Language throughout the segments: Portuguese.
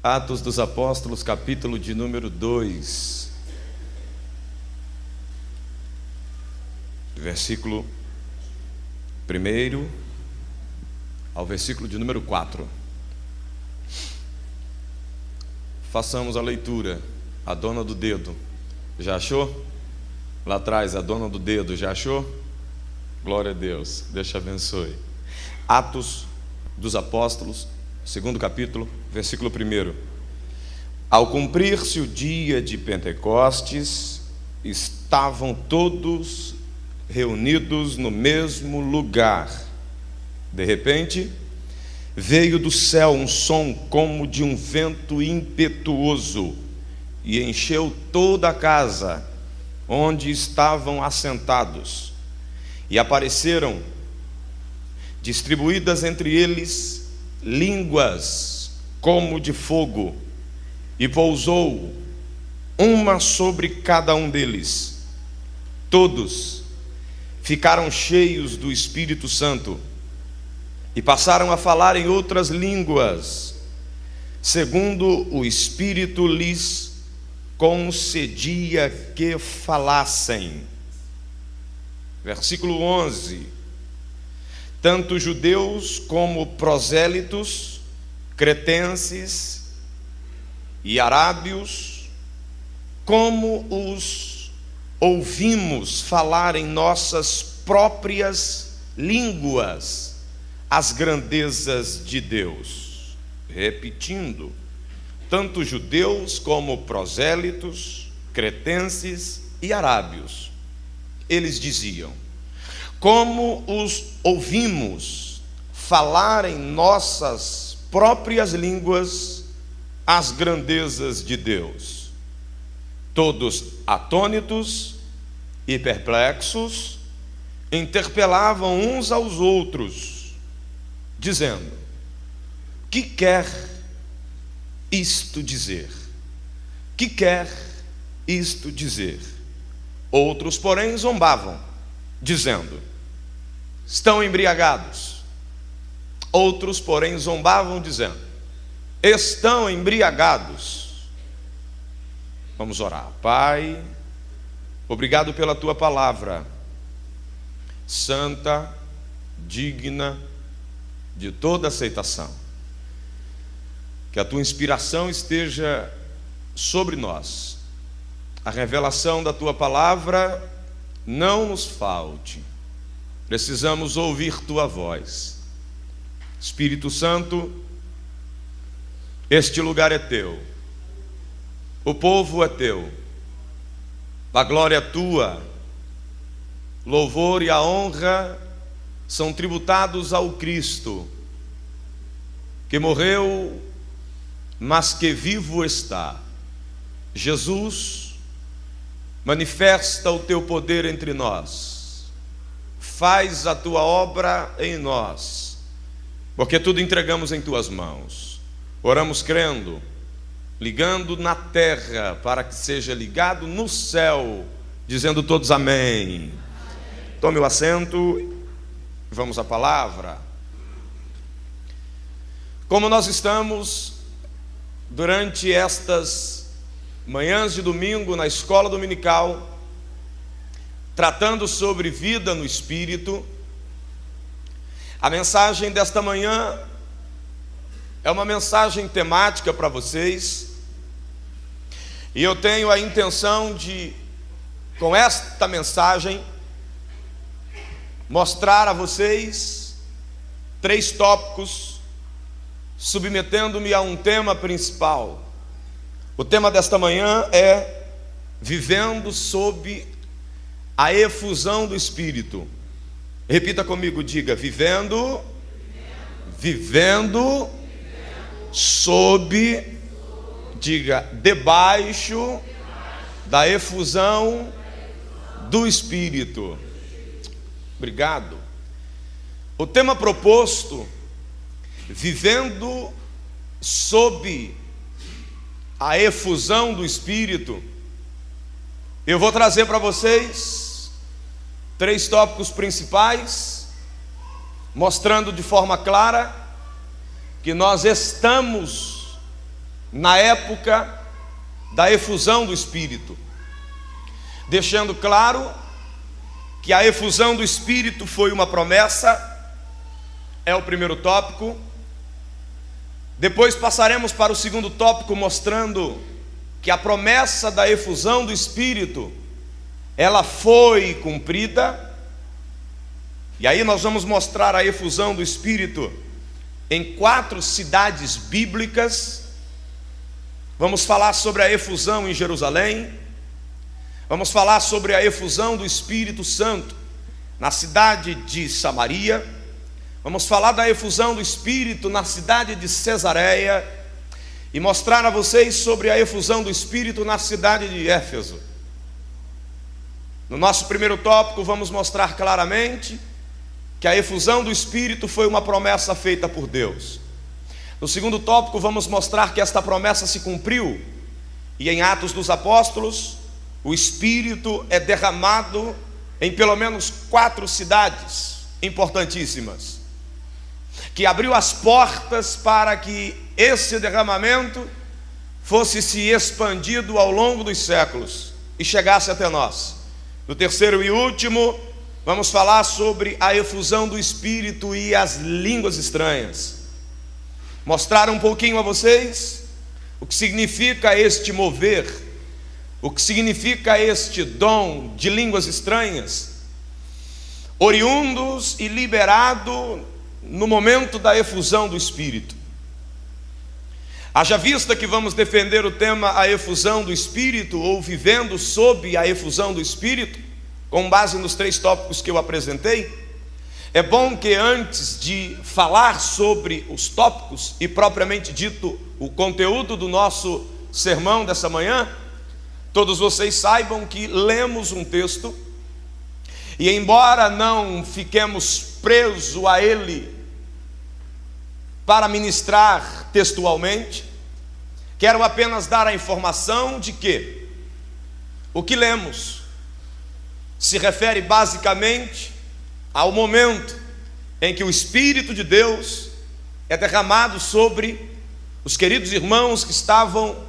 Atos dos Apóstolos, capítulo de número 2, versículo 1 ao versículo de número 4. Façamos a leitura. A dona do dedo, já achou? Lá atrás, a dona do dedo, já achou? Glória a Deus, Deus te abençoe. Atos dos Apóstolos, segundo capítulo, versículo 1. Ao cumprir-se o dia de Pentecostes, estavam todos reunidos no mesmo lugar. De repente, veio do céu um som como de um vento impetuoso e encheu toda a casa onde estavam assentados. E apareceram, distribuídas entre eles, línguas como de fogo, e pousou uma sobre cada um deles. Todos ficaram cheios do Espírito Santo e passaram a falar em outras línguas, segundo o Espírito lhes concedia que falassem. Versículo 11. Tanto judeus como prosélitos, cretenses e arábios, como os ouvimos falar em nossas próprias línguas as grandezas de Deus. Repetindo, tanto judeus como prosélitos, cretenses e arábios, eles diziam: como os ouvimos falar em nossas próprias línguas as grandezas de Deus. Todos atônitos e perplexos, interpelavam uns aos outros, dizendo: que quer isto dizer? Que quer isto dizer? Outros, porém, zombavam, dizendo: estão embriagados. Outros, porém, zombavam, dizendo: estão embriagados. Vamos orar. Pai, obrigado pela tua palavra, santa, digna de toda aceitação. Que a tua inspiração esteja sobre nós. A revelação da tua palavra não nos falte. Precisamos ouvir tua voz. Espírito Santo, este lugar é teu, o povo é teu, a glória é tua, louvor e a honra são tributados ao Cristo, que morreu, mas que vivo está. Jesus, manifesta o teu poder entre nós, faz a tua obra em nós, porque tudo entregamos em tuas mãos. Oramos crendo, ligando na terra para que seja ligado no céu, dizendo todos amém. Tome o assento e vamos à palavra. Como nós estamos durante estas manhãs de domingo na escola dominical, tratando sobre vida no Espírito, a mensagem desta manhã é uma mensagem temática para vocês, e eu tenho a intenção de, com esta mensagem, mostrar a vocês 3 tópicos, submetendo-me a um tema principal. O tema desta manhã é vivendo sob a efusão do Espírito. Repita comigo, diga: vivendo sob, diga, debaixo da efusão do Espírito. Obrigado. O tema proposto, vivendo sob a efusão do Espírito, eu vou trazer para vocês 3 tópicos principais, mostrando de forma clara que nós estamos na época da efusão do Espírito, deixando claro que a efusão do Espírito foi uma promessa, é o primeiro tópico. Depois passaremos para o segundo tópico, mostrando que a promessa da efusão do Espírito, ela foi cumprida. E aí nós vamos mostrar a efusão do Espírito em 4 cidades bíblicas. Vamos falar sobre a efusão em Jerusalém. Vamos falar sobre a efusão do Espírito Santo na cidade de Samaria. Vamos falar da efusão do Espírito na cidade de Cesareia e mostrar a vocês sobre a efusão do Espírito na cidade de Éfeso. No nosso primeiro tópico, vamos mostrar claramente que a efusão do Espírito foi uma promessa feita por Deus. No segundo tópico, vamos mostrar que esta promessa se cumpriu, e em Atos dos Apóstolos, o Espírito é derramado em pelo menos 4 cidades importantíssimas, que abriu as portas para que esse derramamento fosse se expandido ao longo dos séculos e chegasse até nós. No terceiro e último, vamos falar sobre a efusão do Espírito e as línguas estranhas. Mostrar um pouquinho a vocês o que significa este mover, o que significa este dom de línguas estranhas, oriundos e liberado no momento da efusão do Espírito. Haja vista que vamos defender o tema a efusão do Espírito, ou vivendo sob a efusão do Espírito, com base nos 3 tópicos que eu apresentei. É bom que antes de falar sobre os tópicos e propriamente dito o conteúdo do nosso sermão dessa manhã, todos vocês saibam que lemos um texto, e embora não fiquemos presos a ele para ministrar textualmente, quero apenas dar a informação de que o que lemos se refere basicamente ao momento em que o Espírito de Deus é derramado sobre os queridos irmãos que estavam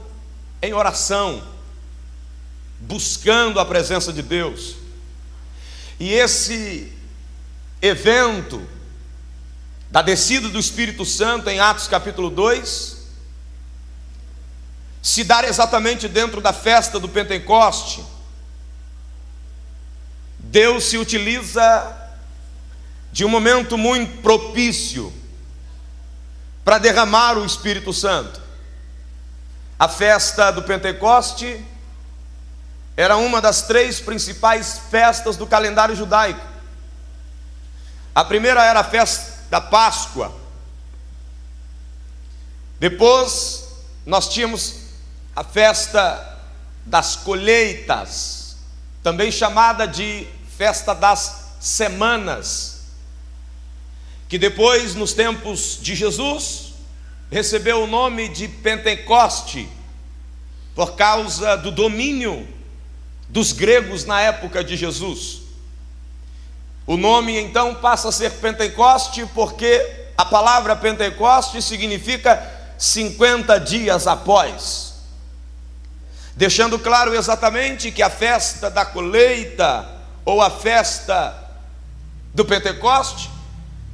em oração, buscando a presença de Deus. E esse evento da descida do Espírito Santo em Atos capítulo 2 se dá exatamente dentro da festa do Pentecoste. Deus se utiliza de um momento muito propício para derramar o Espírito Santo. A festa do Pentecoste era uma das 3 principais festas do calendário judaico. A primeira era a festa da Páscoa. Depois nós tínhamos a festa das colheitas, também chamada de festa das semanas, que depois, nos tempos de Jesus, recebeu o nome de Pentecoste, por causa do domínio dos gregos na época de Jesus. O nome então passa a ser Pentecoste, porque a palavra Pentecoste significa 50 dias após, deixando claro exatamente que a festa da colheita, ou a festa do Pentecoste,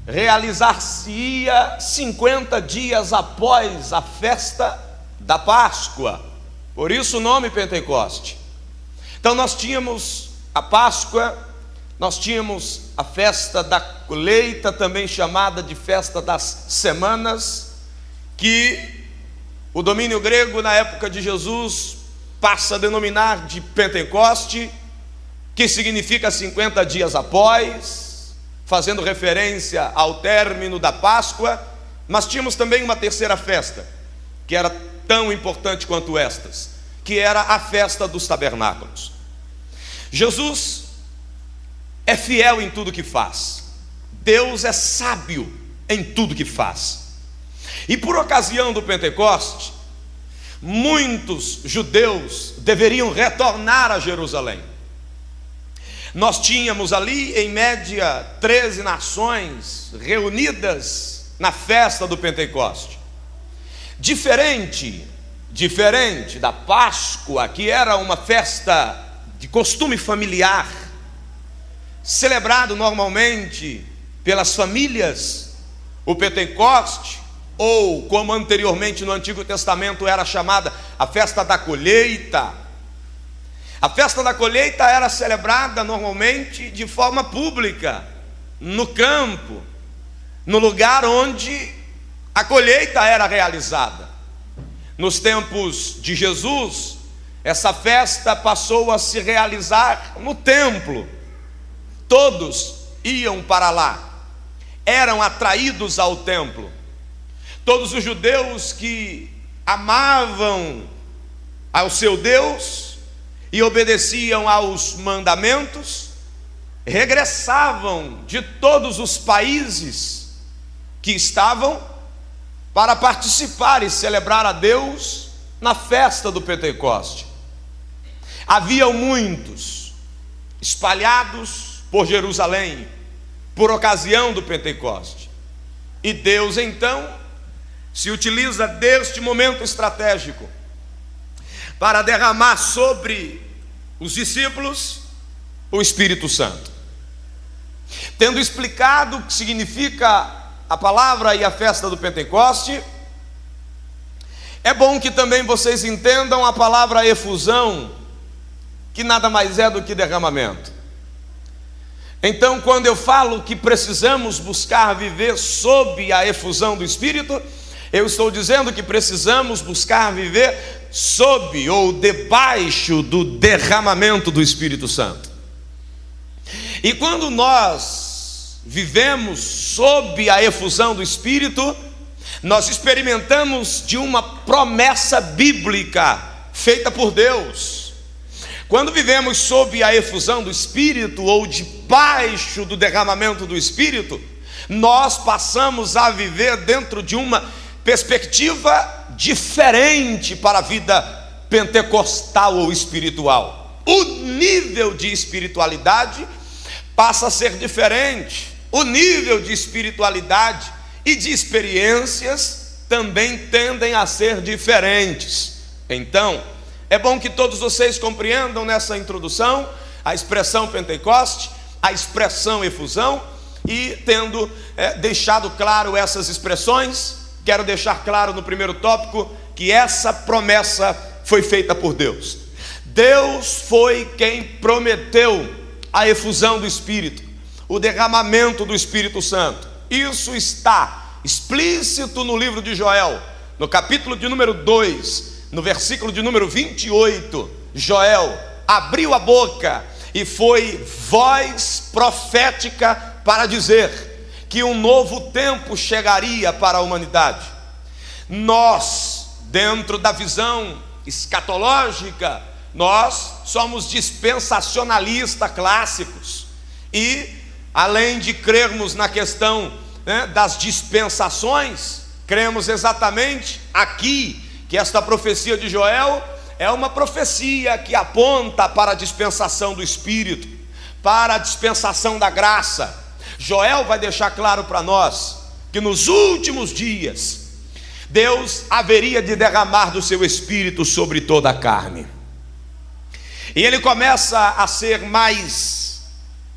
realizar-se-ia 50 dias após a festa da Páscoa. Por isso o nome Pentecoste. Então nós tínhamos a Páscoa, nós tínhamos a festa da colheita, também chamada de festa das semanas, que o domínio grego na época de Jesus passa a denominar de Pentecoste, que significa 50 dias após, fazendo referência ao término da Páscoa. Mas tínhamos também uma terceira festa, que era tão importante quanto estas, que era a festa dos tabernáculos. Jesus é fiel em tudo que faz, Deus é sábio em tudo que faz. E por ocasião do Pentecoste, muitos judeus deveriam retornar a Jerusalém. Nós tínhamos ali, em média, 13 nações reunidas na festa do Pentecoste. Diferente diferente da Páscoa, que era uma festa de costume familiar, celebrado normalmente pelas famílias, o Pentecoste, ou como anteriormente no Antigo Testamento era chamada a festa da colheita. A festa da colheita era celebrada normalmente de forma pública, no campo, no lugar onde a colheita era realizada. Nos tempos de Jesus, essa festa passou a se realizar no templo. Todos iam para lá, eram atraídos ao templo. Todos os judeus que amavam ao seu Deus e obedeciam aos mandamentos, regressavam de todos os países que estavam para participar e celebrar a Deus na festa do Pentecoste. Haviam muitos espalhados por Jerusalém por ocasião do Pentecoste. E Deus então se utiliza deste momento estratégico para derramar sobre os discípulos o Espírito Santo. Tendo explicado o que significa a palavra e a festa do Pentecoste, é bom que também vocês entendam a palavra efusão, que nada mais é do que derramamento. Então, quando eu falo que precisamos buscar viver sob a efusão do Espírito, eu estou dizendo que precisamos buscar viver sob ou debaixo do derramamento do Espírito Santo. E quando nós vivemos sob a efusão do Espírito, nós experimentamos de uma promessa bíblica feita por Deus. Quando vivemos sob a efusão do Espírito ou debaixo do derramamento do Espírito, nós passamos a viver dentro de uma perspectiva diferente para a vida pentecostal ou espiritual. O nível de espiritualidade passa a ser diferente. O nível de espiritualidade e de experiências também tendem a ser diferentes. Então, é bom que todos vocês compreendam nessa introdução a expressão Pentecoste, a expressão efusão, e tendo deixado claro essas expressões, quero deixar claro no primeiro tópico que essa promessa foi feita por Deus. Deus foi quem prometeu a efusão do Espírito, o derramamento do Espírito Santo. Isso está explícito no livro de Joel, no capítulo de número 2, no versículo de número 28. Joel abriu a boca e foi voz profética para dizer que um novo tempo chegaria para a humanidade. Nós, dentro da visão escatológica, nós somos dispensacionalistas clássicos e, além de crermos na questão das dispensações, cremos exatamente aqui que esta profecia de Joel é uma profecia que aponta para a dispensação do Espírito, para a dispensação da graça. Joel vai deixar claro para nós que nos últimos dias Deus haveria de derramar do seu Espírito sobre toda a carne. E ele começa a ser mais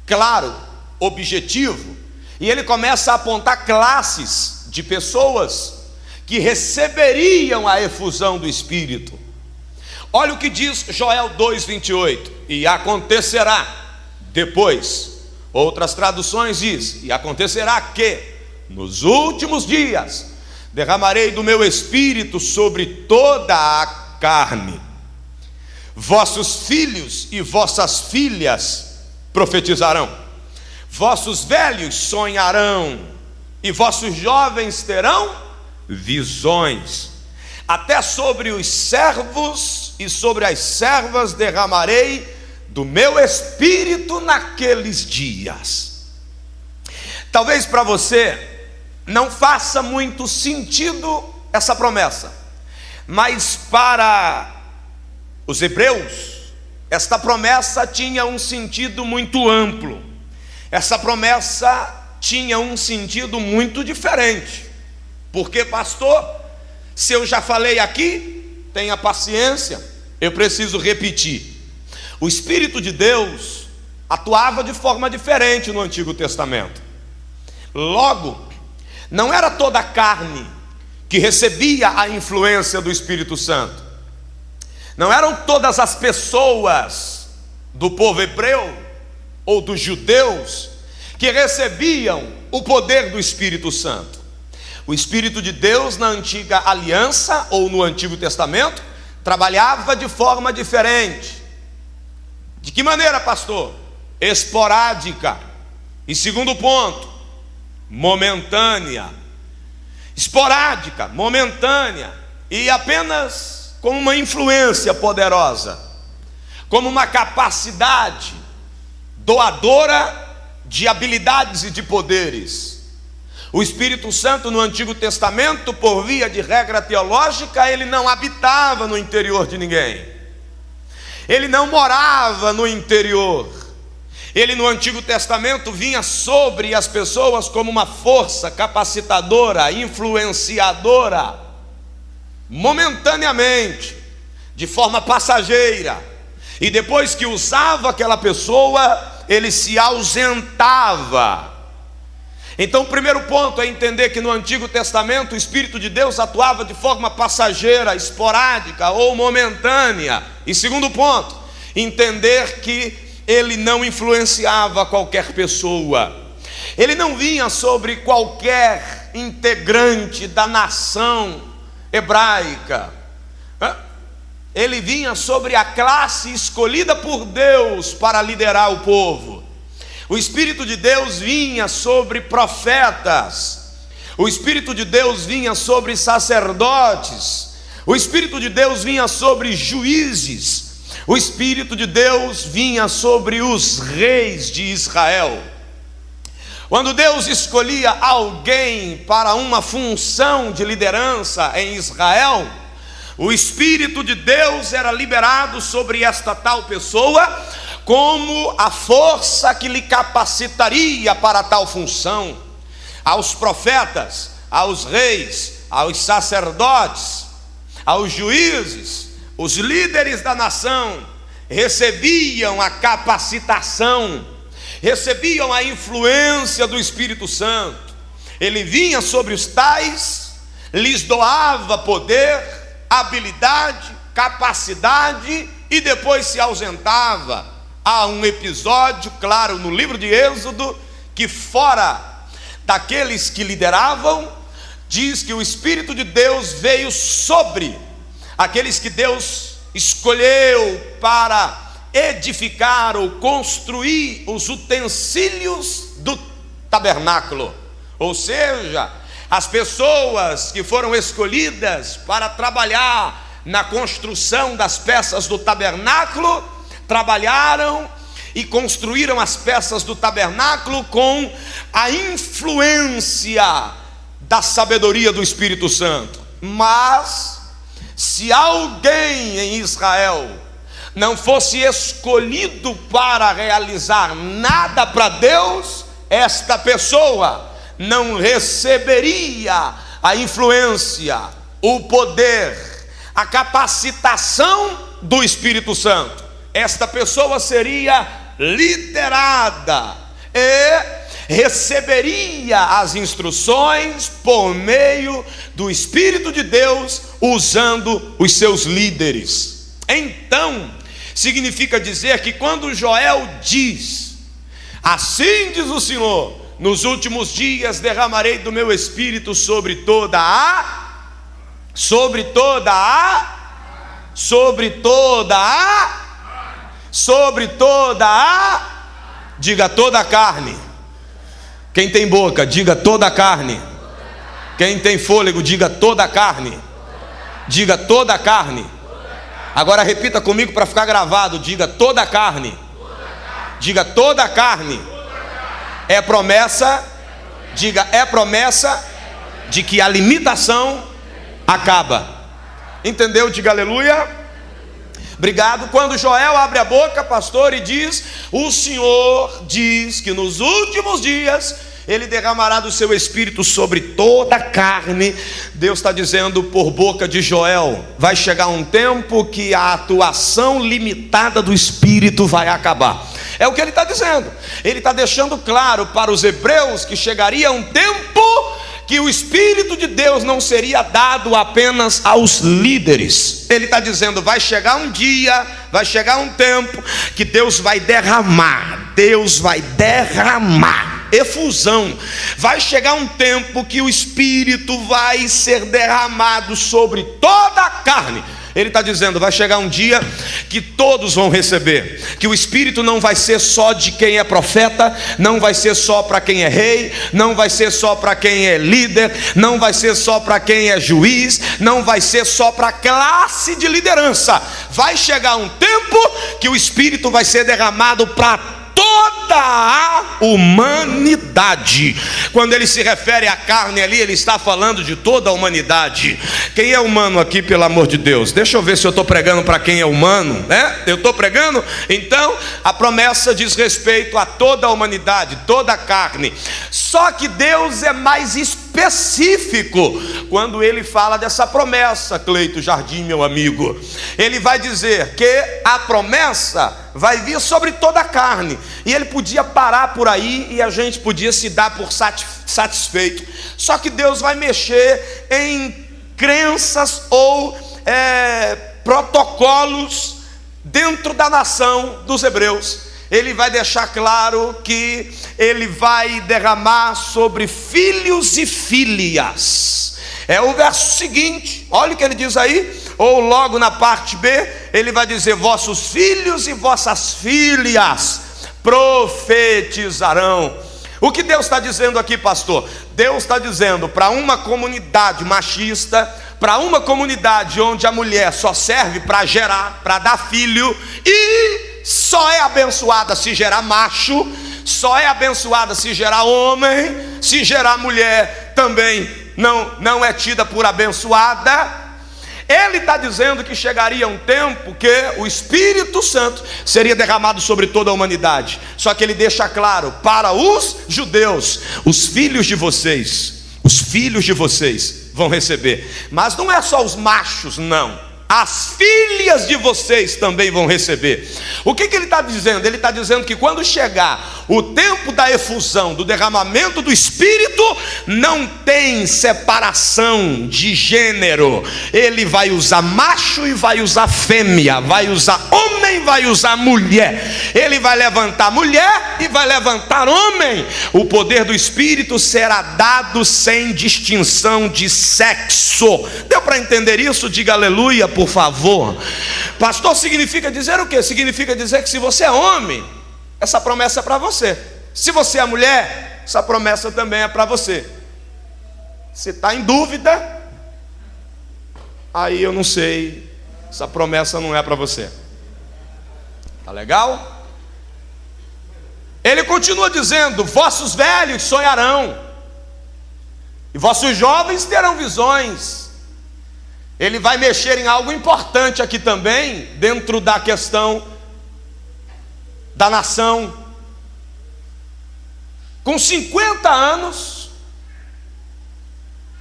claro, objetivo, e ele começa a apontar classes de pessoas que receberiam a efusão do Espírito. Olha o que diz Joel 2:28: e acontecerá depois. Outras traduções diz: e acontecerá que nos últimos dias derramarei do meu Espírito sobre toda a carne. Vossos filhos e vossas filhas profetizarão, vossos velhos sonharão, e vossos jovens terão visões. Até sobre os servos e sobre as servas derramarei do meu Espírito naqueles dias. Talvez para você não faça muito sentido essa promessa, mas para os hebreus, esta promessa tinha um sentido muito amplo. Essa promessa tinha um sentido muito diferente. Porque, pastor, se eu já falei aqui tenha paciência, eu preciso repetir. O Espírito de Deus atuava de forma diferente no Antigo Testamento. Logo, não era toda a carne que recebia a influência do Espírito Santo. Não eram todas as pessoas do povo hebreu ou dos judeus que recebiam o poder do Espírito Santo. O Espírito de Deus na antiga aliança ou no Antigo Testamento trabalhava de forma diferente. De que maneira, pastor? Esporádica. E segundo ponto, momentânea. Esporádica, momentânea e apenas como uma influência poderosa, como uma capacidade doadora de habilidades e de poderes. O Espírito Santo no Antigo Testamento, por via de regra teológica, ele não habitava no interior de ninguém. Ele não morava no interior. Ele no Antigo Testamento vinha sobre as pessoas como uma força capacitadora, influenciadora, momentaneamente, de forma passageira. E depois que usava aquela pessoa, ele se ausentava. Então o primeiro ponto é entender que no Antigo Testamento o Espírito de Deus atuava de forma passageira, esporádica ou momentânea. E segundo ponto, entender que ele não influenciava qualquer pessoa. Ele não vinha sobre qualquer integrante da nação hebraica. Ele vinha sobre a classe escolhida por Deus para liderar o povo. O Espírito de Deus vinha sobre profetas. O Espírito de Deus vinha sobre sacerdotes. O Espírito de Deus vinha sobre juízes. O Espírito de Deus vinha sobre os reis de Israel. Quando Deus escolhia alguém para uma função de liderança em Israel, o Espírito de Deus era liberado sobre esta tal pessoa como a força que lhe capacitaria para tal função. Aos profetas, aos reis, aos sacerdotes, aos juízes, os líderes da nação recebiam a capacitação, recebiam a influência do Espírito Santo. Ele vinha sobre os tais, lhes doava poder, habilidade, capacidade e depois se ausentava. Há um episódio, claro, no livro de Êxodo, que fora daqueles que lideravam, diz que o Espírito de Deus veio sobre aqueles que Deus escolheu para edificar ou construir os utensílios do tabernáculo. Ou seja, as pessoas que foram escolhidas para trabalhar na construção das peças do tabernáculo, trabalharam e construíram as peças do tabernáculo com a influência da sabedoria do Espírito Santo. Mas se alguém em Israel não fosse escolhido para realizar nada para Deus, esta pessoa não receberia a influência, o poder, a capacitação do Espírito Santo. Esta pessoa seria liderada e receberia as instruções por meio do Espírito de Deus, usando os seus líderes. Então, significa dizer que quando Joel diz: assim diz o Senhor, nos últimos dias derramarei do meu Espírito sobre toda diga toda a carne. Quem tem boca, diga toda a carne. Quem tem fôlego, diga toda a carne. Diga toda a carne. Agora repita comigo para ficar gravado. Diga toda a carne. Diga toda a carne. É promessa. Diga, é promessa de que a limitação acaba. Entendeu? Diga aleluia. Obrigado. Quando Joel abre a boca, pastor, e diz: o Senhor diz que nos últimos dias Ele derramará do seu espírito sobre toda a carne. Deus está dizendo por boca de Joel: vai chegar um tempo que a atuação limitada do espírito vai acabar. É o que ele está dizendo. Ele está deixando claro para os hebreus que chegaria um tempo que o Espírito de Deus não seria dado apenas aos líderes. Ele está dizendo: vai chegar um dia, vai chegar um tempo que Deus vai derramar efusão. Vai chegar um tempo que o Espírito vai ser derramado sobre toda a carne. Ele está dizendo: vai chegar um dia que todos vão receber, que o Espírito não vai ser só de quem é profeta, não vai ser só para quem é rei, não vai ser só para quem é líder, não vai ser só para quem é juiz, não vai ser só para a classe de liderança. Vai chegar um tempo que o Espírito vai ser derramado para toda a humanidade. Quando ele se refere à carne ali, ele está falando de toda a humanidade. Quem é humano aqui, pelo amor de Deus? Deixa eu ver se eu estou pregando para quem é humano, né? Eu estou pregando? Então, a promessa diz respeito a toda a humanidade, toda a carne. Só que Deus é mais específico quando ele fala dessa promessa, Cleito Jardim, meu amigo. Ele vai dizer que a promessa vai vir sobre toda a carne. E ele podia parar por aí e a gente podia se dar por satisfeito. Só que Deus vai mexer em crenças ou protocolos dentro da nação dos hebreus. Ele vai deixar claro que ele vai derramar sobre filhos e filhas. É o verso seguinte, olha o que ele diz aí, ou logo na parte B, ele vai dizer: vossos filhos e vossas filhas profetizarão. O que Deus está dizendo aqui, pastor? Deus está dizendo para uma comunidade machista, para uma comunidade onde a mulher só serve para gerar, para dar filho, e só é abençoada se gerar macho, só é abençoada se gerar homem, se gerar mulher também não é tida por abençoada. Ele está dizendo que chegaria um tempo que o Espírito Santo seria derramado sobre toda a humanidade. Só que ele deixa claro para os judeus: os filhos de vocês vão receber. Mas não é só os machos, não. As filhas de vocês também vão receber. O que ele está dizendo? Ele está dizendo que quando chegar o tempo da efusão, do derramamento do Espírito, não tem separação de gênero. Ele vai usar macho e vai usar fêmea, vai usar homem, vai usar mulher. Ele vai levantar mulher e vai levantar homem. O poder do Espírito será dado sem distinção de sexo. Deu para entender isso? Diga aleluia, por favor. Pastor, significa dizer o quê? Significa dizer que se você é homem, essa promessa é para você. Se você é mulher, essa promessa também é para você. Se está em dúvida, aí eu não sei, essa promessa não é para você. Tá legal? Ele continua dizendo: vossos velhos sonharão, e vossos jovens terão visões. Ele vai mexer em algo importante aqui também, dentro da questão da nação. Com 50 anos,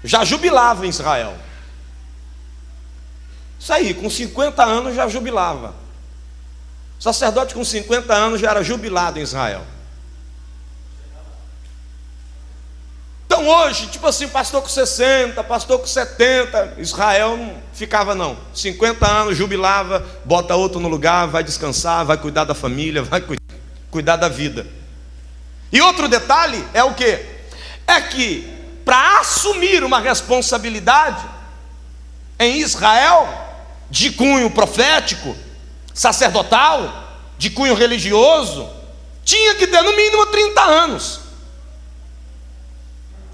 já jubilava em Israel. Isso aí, com 50 anos já jubilava. O sacerdote com 50 anos já era jubilado em Israel. Então hoje, tipo assim, pastor com 60, pastor com 70, Israel não ficava não. 50 anos, jubilava, bota outro no lugar, vai descansar, vai cuidar da família, vai cuidar da vida. E outro detalhe é o quê? É que para assumir uma responsabilidade em Israel, de cunho profético, sacerdotal, de cunho religioso, tinha que ter no mínimo 30 anos.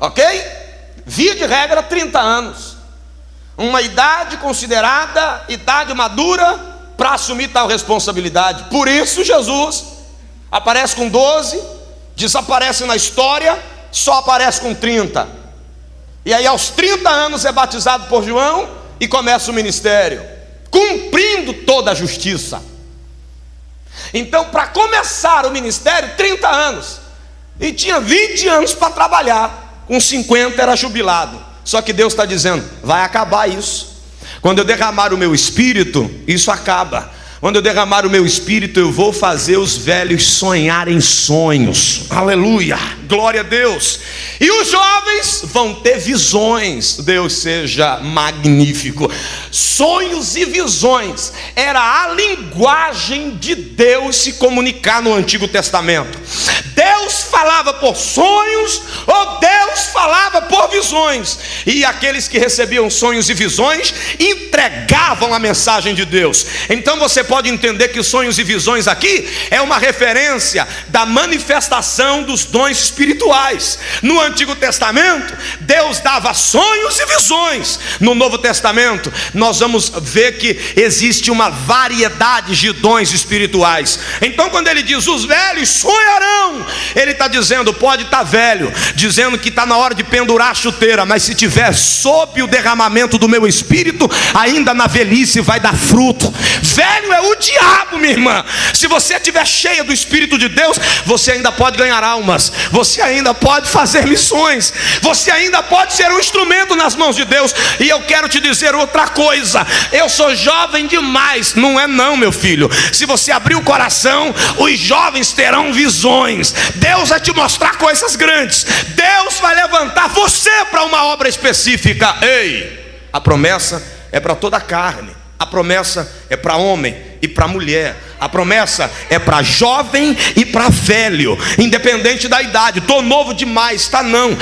Ok? Via de regra, 30 anos. Uma idade considerada idade madura para assumir tal responsabilidade. Por isso Jesus aparece com 12, desaparece na história, só aparece com 30. E aí aos 30 anos é batizado por João e começa o ministério, cumprindo toda a justiça. Então, para começar o ministério, 30 anos. e tinha 20 anos para trabalhar, com 50 era jubilado. Só que Deus está dizendo: vai acabar isso. Quando eu derramar o meu espírito, isso acaba. Quando eu derramar o meu espírito, eu vou fazer os velhos sonharem sonhos. Aleluia, glória a Deus. E os jovens vão ter visões. Deus seja magnífico. Sonhos e visões era a linguagem de Deus se comunicar no Antigo Testamento. Deus falava por sonhos, ou Deus falava por visões. E aqueles que recebiam sonhos e visões entregavam a mensagem de Deus. Então você pode entender que sonhos e visões aqui é uma referência da manifestação dos dons espirituais. No Antigo Testamento, Deus dava sonhos e visões. No Novo Testamento, nós vamos ver que existe uma variedade de dons espirituais. Então, quando ele diz os velhos sonharão, ele está dizendo, pode estar velho, dizendo que está na hora de pendurar a chuteira, mas se tiver sob o derramamento do meu espírito, ainda na velhice vai dar fruto. Velho é o diabo, minha irmã. Se você estiver cheia do Espírito de Deus, você ainda pode ganhar almas, você ainda pode fazer missões, você ainda pode ser um instrumento nas mãos de Deus. E eu quero te dizer outra coisa: eu sou jovem demais. Não é não, meu filho. Se você abrir o coração, os jovens terão visões. Deus vai te mostrar coisas grandes. Deus vai levantar você para uma obra específica. Ei, a promessa é para toda a carne. A promessa é para homem e para mulher. A promessa é para jovem e para velho, independente da idade. Estou novo demais, tá não.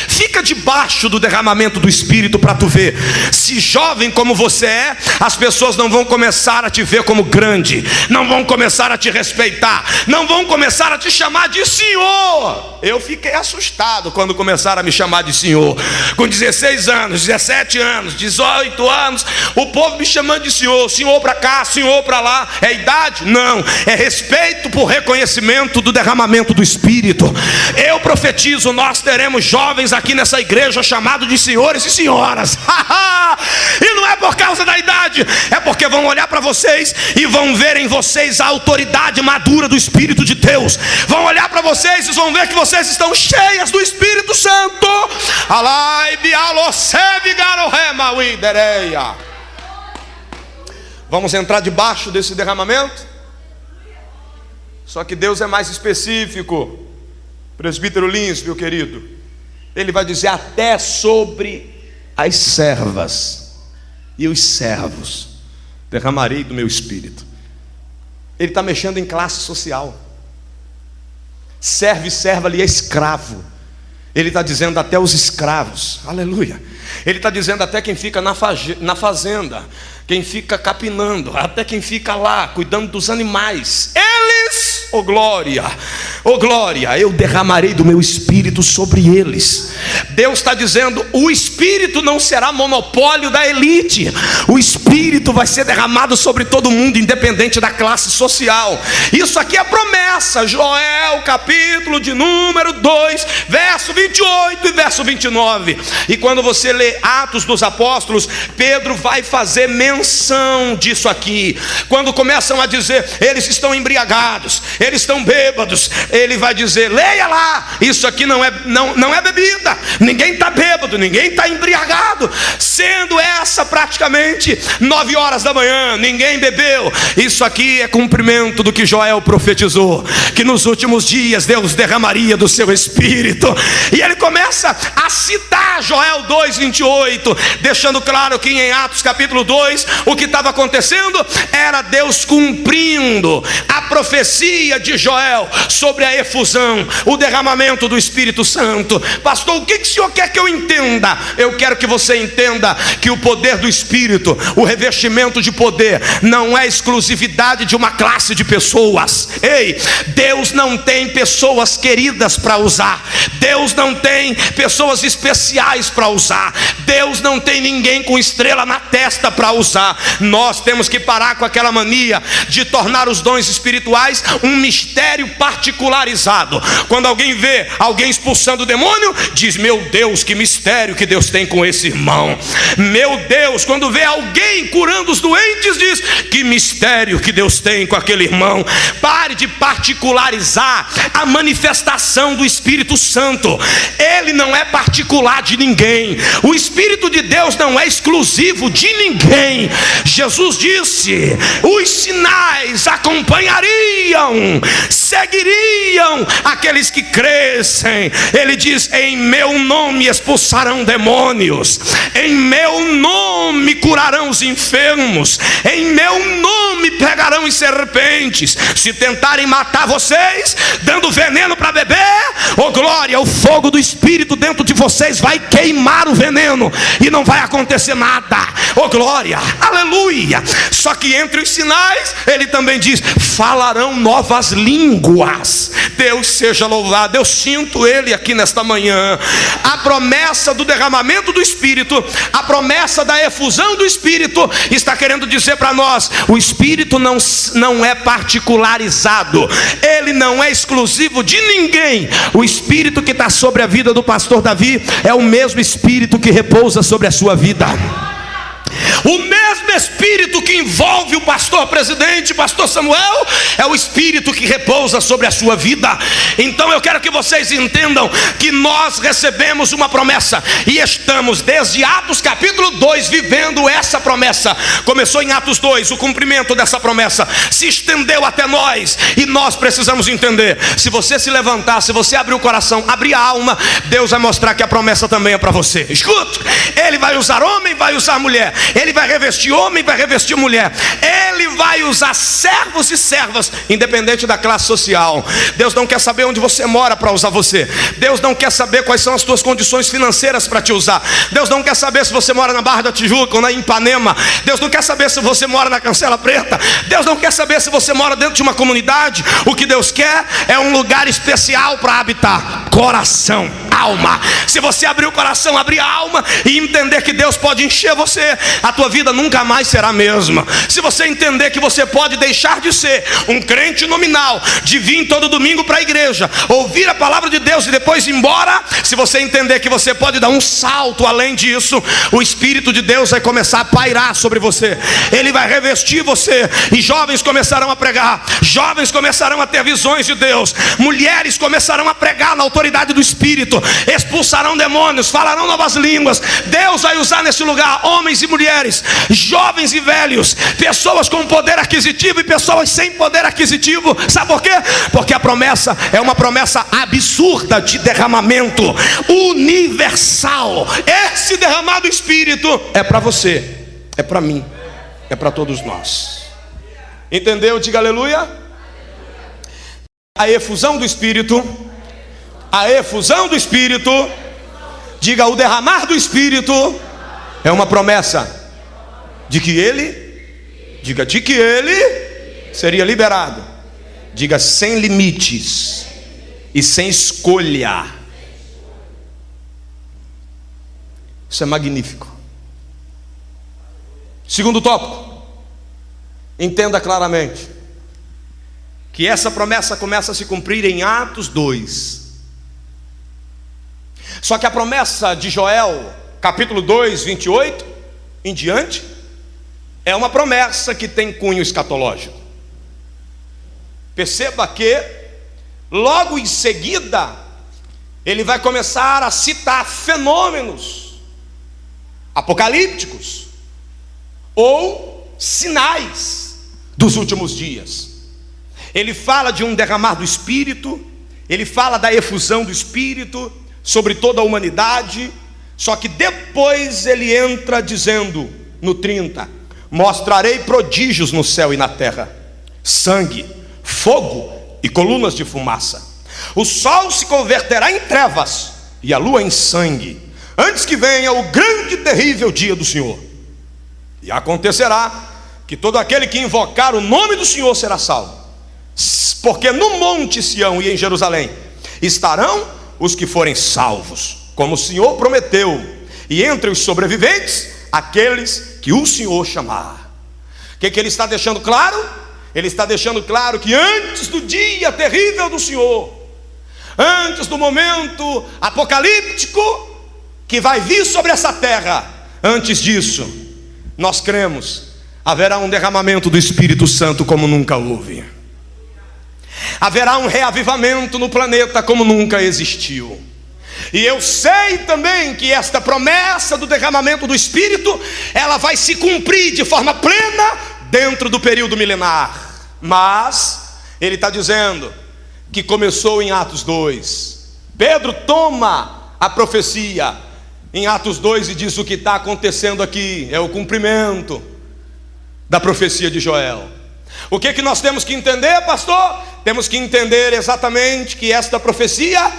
Fica debaixo do derramamento do Espírito para tu ver. Se jovem como você é, as pessoas não vão começar a te ver como grande, não vão começar a te respeitar, não vão começar a te chamar de senhor. Eu fiquei assustado quando começaram a me chamar de senhor. Com 16 anos, 17 anos, 18 anos, o povo me chamando de senhor. Senhor para cá, senhor para lá. É idade? Não, é respeito por reconhecimento do derramamento do Espírito. Eu profetizo, nós teremos jovens aqui nessa igreja chamados de senhores e senhoras. E não é por causa da idade, é porque vão olhar para vocês e vão ver em vocês a autoridade madura do Espírito de Deus. Vão olhar para vocês e vão ver que vocês estão cheias do Espírito Santo. Vamos entrar debaixo desse derramamento? Só que Deus é mais específico. Presbítero Lins, meu querido, ele vai dizer até sobre as servas e os servos derramarei do meu espírito. Ele está mexendo em classe social. Servo e serva ali é escravo. Ele está dizendo até os escravos. Aleluia. Ele está dizendo até quem fica na fazenda, quem fica capinando, até quem fica lá cuidando dos animais. Eles, oh glória, eu derramarei do meu espírito sobre eles. Deus está dizendo, o espírito não será monopólio da elite. O espírito vai ser derramado sobre todo mundo, independente da classe social. Isso aqui é promessa. Joel, capítulo de número 2, verso 28 e verso 29. E quando você lê Atos dos Apóstolos, Pedro vai fazer menção disso aqui. Quando começam a dizer, eles estão embriagados, eles estão bêbados, ele vai dizer, leia lá, isso aqui não é bebida, ninguém está bêbado, ninguém está embriagado, sendo essa praticamente 9 horas da manhã, ninguém bebeu. Isso aqui é cumprimento do que Joel profetizou, que nos últimos dias Deus derramaria do seu espírito. E ele começa a citar Joel 2:28, deixando claro que em Atos capítulo 2, o que estava acontecendo era Deus cumprindo a profecia de Joel sobre a efusão, o derramamento do Espírito Santo. Pastor, o que o senhor quer que eu entenda? Eu quero que você entenda que o poder do Espírito, o revestimento de poder, não é exclusividade de uma classe de pessoas. Ei, Deus não tem pessoas queridas para usar, Deus não tem pessoas especiais para usar, Deus não tem ninguém com estrela na testa para usar. Nós temos que parar com aquela mania de tornar os dons espirituais um mistério particularizado. Quando alguém vê alguém expulsando o demônio, diz: meu Deus, que mistério que Deus tem com esse irmão. Meu Deus, quando vê alguém curando os doentes, diz: que mistério que Deus tem com aquele irmão. Pare de particularizar a manifestação do Espírito Santo. Ele não é particular de ninguém. O Espírito de Deus não é exclusivo de ninguém. Jesus disse: os sinais acompanhariam, seguiriam aqueles que crescem. Ele diz: em meu nome expulsarão demônios, em meu nome curarão os enfermos, em meu nome pegarão as serpentes. Se tentarem matar vocês, dando veneno para beber, oh glória, o fogo do Espírito dentro de vocês vai queimar o veneno e não vai acontecer nada. Oh glória, aleluia. Só que entre os sinais, ele também diz: falarão novas línguas. Deus seja louvado. Eu sinto ele aqui nesta manhã. A promessa do derramamento do Espírito, a promessa da efusão do Espírito, está querendo dizer para nós: o Espírito não é particularizado, ele não é exclusivo de ninguém. O Espírito que está sobre a vida do pastor Davi é o mesmo Espírito que repousa sobre a sua vida. O mesmo Espírito que envolve o pastor presidente, pastor Samuel, é o Espírito que repousa sobre a sua vida. Então eu quero que vocês entendam que nós recebemos uma promessa e estamos desde Atos capítulo 2 vivendo essa promessa. Começou em Atos 2, o cumprimento dessa promessa se estendeu até nós, e nós precisamos entender: se você se levantar, se você abrir o coração, abrir a alma, Deus vai mostrar que a promessa também é para você. Escuta, ele vai usar homem, vai usar mulher, ele vai revestir homem, vai revestir mulher, ele vai usar servos e servas, independente da classe social. Deus não quer saber onde você mora para usar você. Deus não quer saber quais são as tuas condições financeiras para te usar. Deus não quer saber se você mora na Barra da Tijuca ou na Ipanema. Deus não quer saber se você mora na Cancela Preta. Deus não quer saber se você mora dentro de uma comunidade. O que Deus quer é um lugar especial para habitar: coração, alma. Se você abrir o coração, abrir a alma e entender que Deus pode encher você, a tua vida nunca mais será a mesma. Se você entender que você pode deixar de ser um crente nominal, de vir todo domingo para a igreja, ouvir a palavra de Deus e depois ir embora, se você entender que você pode dar um salto além disso, o Espírito de Deus vai começar a pairar sobre você. Ele vai revestir você, e jovens começarão a pregar, jovens começarão a ter visões de Deus, mulheres começarão a pregar na autoridade do Espírito, expulsarão demônios, falarão novas línguas. Deus vai usar nesse lugar homens e mulheres, jovens e velhos, pessoas com poder aquisitivo e pessoas sem poder aquisitivo. Sabe por quê? Porque a promessa é uma promessa absurda de derramamento universal. Esse derramado Espírito é para você, é para mim, é para todos nós. Entendeu? Diga aleluia. A efusão do Espírito, a efusão do Espírito, diga: o derramar do Espírito é uma promessa de que ele, diga, de que ele seria liberado. Diga: sem limites e sem escolha. Isso é magnífico. Segundo tópico, entenda claramente que essa promessa começa a se cumprir em Atos 2. Só que a promessa de Joel, capítulo 2, 28 em diante, é uma promessa que tem cunho escatológico. Perceba que logo em seguida ele vai começar a citar fenômenos apocalípticos ou sinais dos últimos dias. Ele fala de um derramar do Espírito, ele fala da efusão do Espírito sobre toda a humanidade. Só que depois ele entra dizendo no 30: mostrarei prodígios no céu e na terra, sangue, fogo e colunas de fumaça. O sol se converterá em trevas e a lua em sangue, antes que venha o grande e terrível dia do Senhor. E acontecerá que todo aquele que invocar o nome do Senhor será salvo, porque no monte Sião e em Jerusalém estarão os que forem salvos, como o Senhor prometeu, e entre os sobreviventes, aqueles que o Senhor chamar. O que ele está deixando claro? ele está deixando claro que antes do dia terrível do Senhor, antes do momento apocalíptico que vai vir sobre essa terra, antes disso, nós cremos, haverá um derramamento do Espírito Santo como nunca houve. Haverá um reavivamento no planeta como nunca existiu. E eu sei também que esta promessa do derramamento do Espírito, ela vai se cumprir de forma plena dentro do período milenar. Mas ele está dizendo que começou em Atos 2. Pedro toma a profecia em Atos 2 e diz: o que está acontecendo aqui é o cumprimento da profecia de Joel. O que nós temos que entender, pastor? Temos que entender exatamente que esta profecia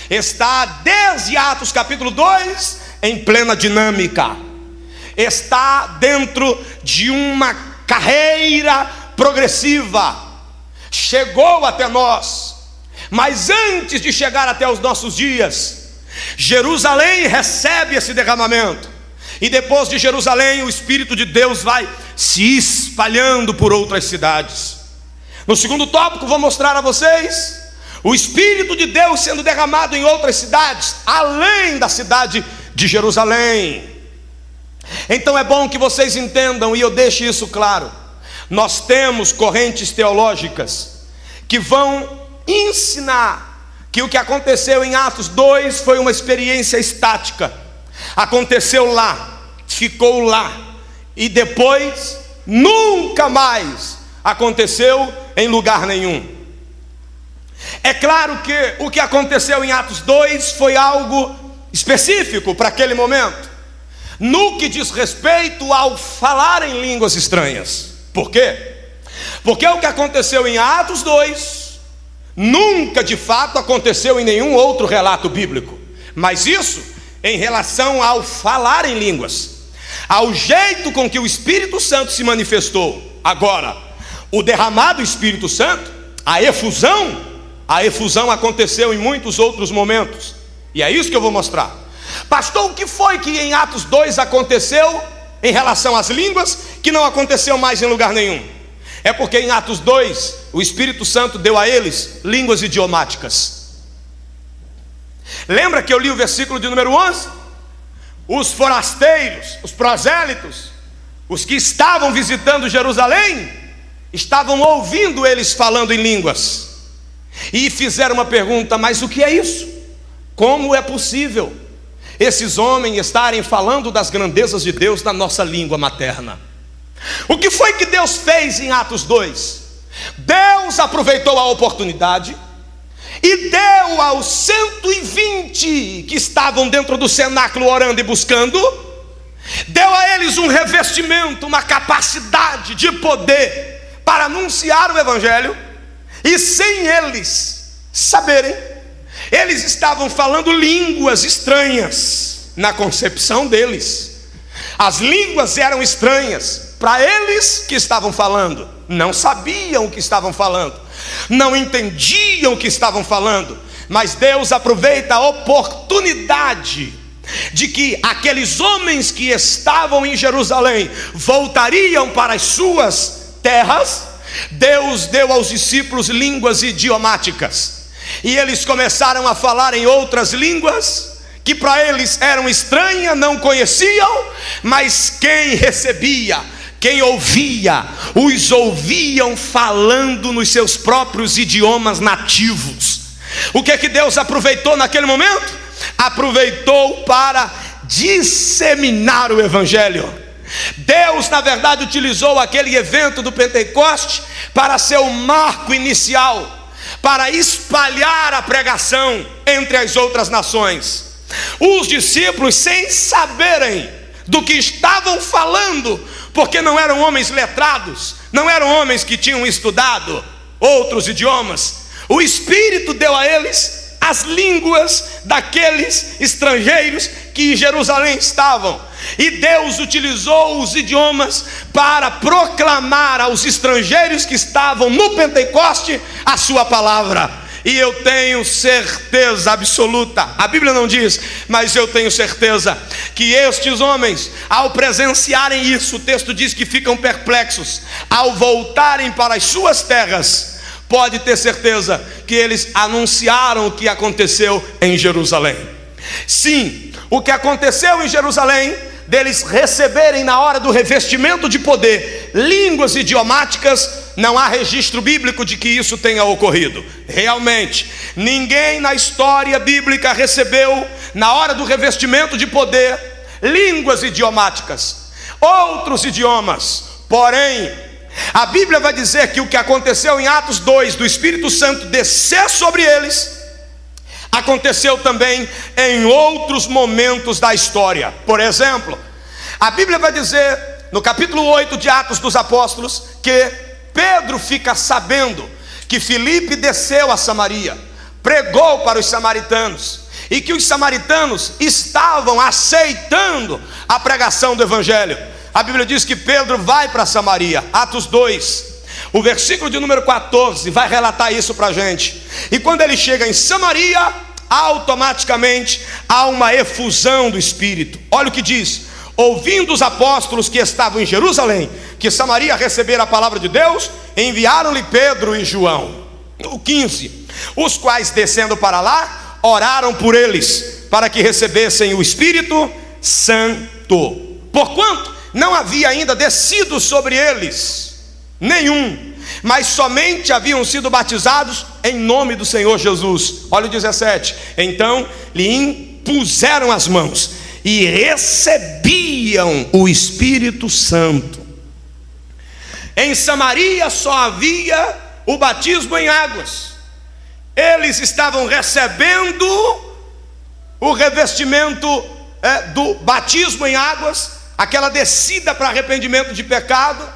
está desde Atos capítulo 2 em plena dinâmica, está dentro de uma carreira progressiva, chegou até nós, mas antes de chegar até os nossos dias, Jerusalém recebe esse derramamento, e depois de Jerusalém o Espírito de Deus vai se espalhando por outras cidades. No segundo tópico vou mostrar a vocês o Espírito de Deus sendo derramado em outras cidades, além da cidade de Jerusalém. Então é bom que vocês entendam, e eu deixe isso claro, nós temos correntes teológicas que vão ensinar que o que aconteceu em Atos 2 foi uma experiência estática, aconteceu lá, ficou lá, e depois nunca mais aconteceu em lugar nenhum. É claro que o que aconteceu em Atos 2 foi algo específico para aquele momento, no que diz respeito ao falar em línguas estranhas. Por quê? Porque o que aconteceu em Atos 2 nunca de fato aconteceu em nenhum outro relato bíblico. Mas isso em relação ao falar em línguas, ao jeito com que o Espírito Santo se manifestou. Agora, o derramado Espírito Santo, a efusão aconteceu em muitos outros momentos, e é isso que eu vou mostrar. Pastor, o que foi que em Atos 2 aconteceu em relação às línguas que não aconteceu mais em lugar nenhum? É porque em Atos 2 o Espírito Santo deu a eles línguas idiomáticas. Lembra que eu li o versículo de número 11? Os forasteiros, os prosélitos, os que estavam visitando Jerusalém, estavam ouvindo eles falando em línguas, e fizeram uma pergunta: mas o que é isso? Como é possível esses homens estarem falando das grandezas de Deus na nossa língua materna? O que foi que Deus fez em Atos 2? Deus aproveitou a oportunidade e deu aos 120 que estavam dentro do cenáculo orando e buscando, deu a eles um revestimento, uma capacidade de poder para anunciar o Evangelho, e sem eles saberem, eles estavam falando línguas estranhas na concepção deles. As línguas eram estranhas para eles que estavam falando, não sabiam o que estavam falando, não entendiam o que estavam falando, mas Deus aproveita a oportunidade de que aqueles homens que estavam em Jerusalém voltariam para as suas terras. Deus deu aos discípulos línguas idiomáticas, e eles começaram a falar em outras línguas que para eles eram estranhas, não conheciam, mas quem recebia, quem ouvia, os ouviam falando nos seus próprios idiomas nativos. O que é que Deus aproveitou naquele momento? Aproveitou para disseminar o Evangelho. Deus, na verdade, utilizou aquele evento do Pentecoste para ser o marco inicial, para espalhar a pregação entre as outras nações. Os discípulos, sem saberem do que estavam falando, porque não eram homens letrados, não eram homens que tinham estudado outros idiomas, o Espírito deu a eles as línguas daqueles estrangeiros que em Jerusalém estavam. E Deus utilizou os idiomas para proclamar aos estrangeiros que estavam no Pentecoste a sua palavra. e eu tenho certeza absoluta, a Bíblia não diz, mas eu tenho certeza que estes homens, ao presenciarem isso, o texto diz que ficam perplexos. Ao voltarem para as suas terras, pode ter certeza que eles anunciaram o que aconteceu em Jerusalém. Sim, o que aconteceu em Jerusalém, deles receberem na hora do revestimento de poder línguas idiomáticas, não há registro bíblico de que isso tenha ocorrido. Realmente, ninguém na história bíblica recebeu na hora do revestimento de poder línguas idiomáticas, outros idiomas. Porém, a Bíblia vai dizer que o que aconteceu em Atos 2, do Espírito Santo descer sobre eles, aconteceu também em outros momentos da história. Por exemplo, a Bíblia vai dizer no capítulo 8 de Atos dos Apóstolos que Pedro fica sabendo que Filipe desceu a Samaria, pregou para os samaritanos, e que os samaritanos estavam aceitando a pregação do Evangelho. A Bíblia diz que Pedro vai para Samaria. Atos 2, o versículo de número 14 vai relatar isso para a gente. E quando ele chega em Samaria, automaticamente há uma efusão do Espírito. Olha o que diz: ouvindo os apóstolos que estavam em Jerusalém que Samaria recebera a palavra de Deus, enviaram-lhe Pedro e João. O 15, os quais descendo para lá, oraram por eles, para que recebessem o Espírito Santo, porquanto não havia ainda descido sobre eles nenhum, mas somente haviam sido batizados em nome do Senhor Jesus. Olha o 17: então lhe impuseram as mãos e recebiam o Espírito Santo. Em Samaria só havia o batismo em águas. Eles estavam recebendo o revestimento do batismo em águas, aquela descida para arrependimento de pecado,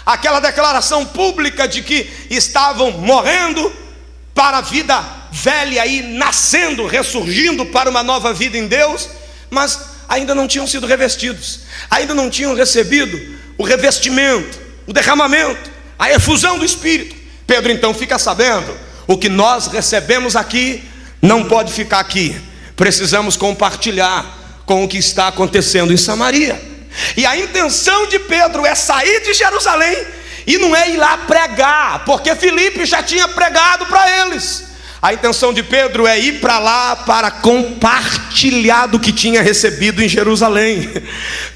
aquela declaração pública de que estavam morrendo para a vida velha e nascendo, ressurgindo para uma nova vida em Deus, mas ainda não tinham sido revestidos, ainda não tinham recebido o revestimento, o derramamento, a efusão do Espírito. Pedro então fica sabendo: o que nós recebemos aqui não pode ficar aqui, precisamos compartilhar com o que está acontecendo em Samaria. E a intenção de Pedro é sair de Jerusalém, e não é ir lá pregar, porque Filipe já tinha pregado para eles. A intenção de Pedro é ir para lá para compartilhar do que tinha recebido em Jerusalém.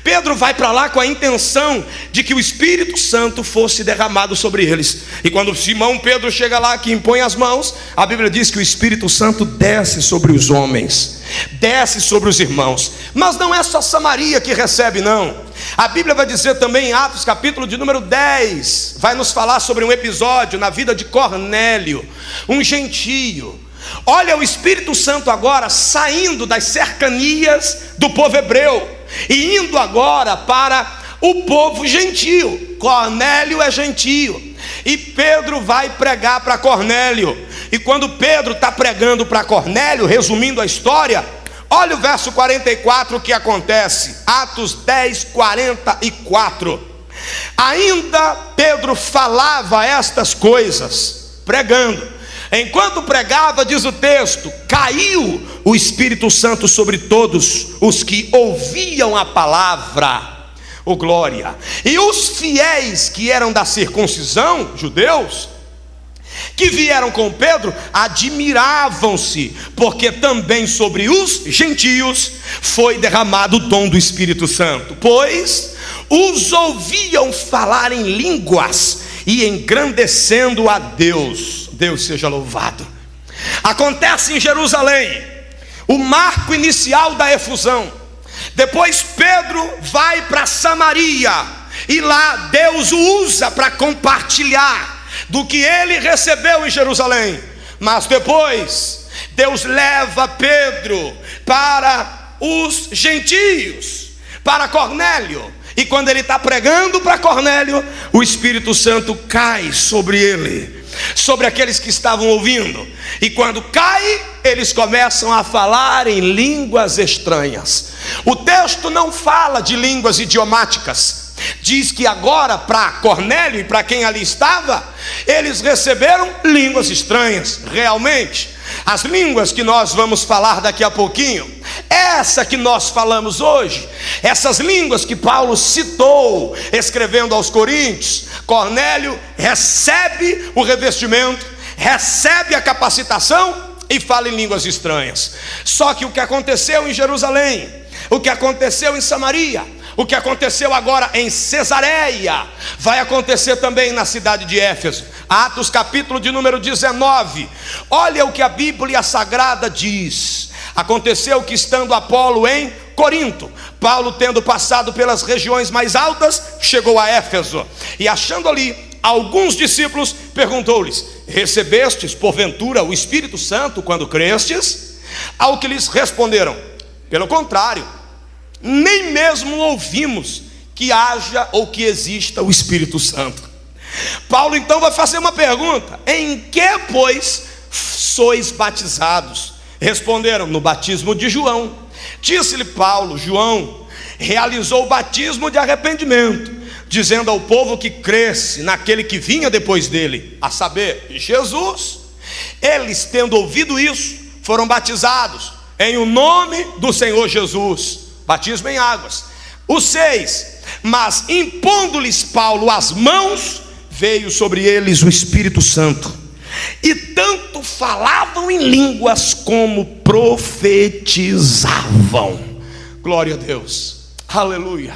Pedro vai para lá com a intenção de que o Espírito Santo fosse derramado sobre eles. E quando Simão Pedro chega lá, que impõe as mãos, a Bíblia diz que o Espírito Santo desce sobre os homens, desce sobre os irmãos. Mas não é só Samaria que recebe, não. A Bíblia vai dizer também em Atos capítulo de número 10, vai nos falar sobre um episódio na vida de Cornélio, um gentio. Olha o Espírito Santo agora saindo das cercanias do povo hebreu e indo agora para o povo gentio. Cornélio é gentio, e Pedro vai pregar para Cornélio. E quando Pedro está pregando para Cornélio, resumindo a história, olha o verso 44, o que acontece. Atos 10, 44. Ainda Pedro falava estas coisas, pregando. Enquanto pregava, diz o texto, caiu o Espírito Santo sobre todos os que ouviam a palavra. Oh glória! E os fiéis que eram da circuncisão, judeus, que vieram com Pedro, admiravam-se, porque também sobre os gentios foi derramado o dom do Espírito Santo, pois os ouviam falar em línguas e engrandecendo a Deus. Deus seja louvado. Acontece em Jerusalém o marco inicial da efusão. Depois Pedro vai para Samaria, e lá Deus o usa para compartilhar do que ele recebeu em Jerusalém. Mas depois Deus leva Pedro para os gentios, para Cornélio. E quando ele está pregando para Cornélio, o Espírito Santo cai sobre ele, sobre aqueles que estavam ouvindo. E quando cai, eles começam a falar em línguas estranhas. O texto não fala de línguas idiomáticas, diz que agora para Cornélio e para quem ali estava, eles receberam línguas estranhas. Realmente, as línguas que nós vamos falar daqui a pouquinho, essa que nós falamos hoje, essas línguas que Paulo citou escrevendo aos Coríntios, Cornélio recebe o revestimento, recebe a capacitação e fala em línguas estranhas. Só que o que aconteceu em Jerusalém, o que aconteceu em Samaria, o que aconteceu agora em Cesareia, vai acontecer também na cidade de Éfeso. Atos capítulo de número 19, olha o que a Bíblia Sagrada diz. Aconteceu que, estando Apolo em Corinto, Paulo, tendo passado pelas regiões mais altas, chegou a Éfeso, e achando ali alguns discípulos, perguntou-lhes: recebestes porventura o Espírito Santo quando crestes? Ao que lhes responderam: pelo contrário, nem mesmo ouvimos que haja ou que exista o Espírito Santo. Paulo então vai fazer uma pergunta: em que, pois, sois batizados? Responderam: no batismo de João. Disse-lhe Paulo: João realizou o batismo de arrependimento, dizendo ao povo que cresce naquele que vinha depois dele, a saber, Jesus. Eles, tendo ouvido isso, foram batizados em o nome do Senhor Jesus, batismo em águas. Os 6, mas impondo-lhes Paulo as mãos, veio sobre eles o Espírito Santo, e tanto falavam em línguas como profetizavam. Glória a Deus, aleluia.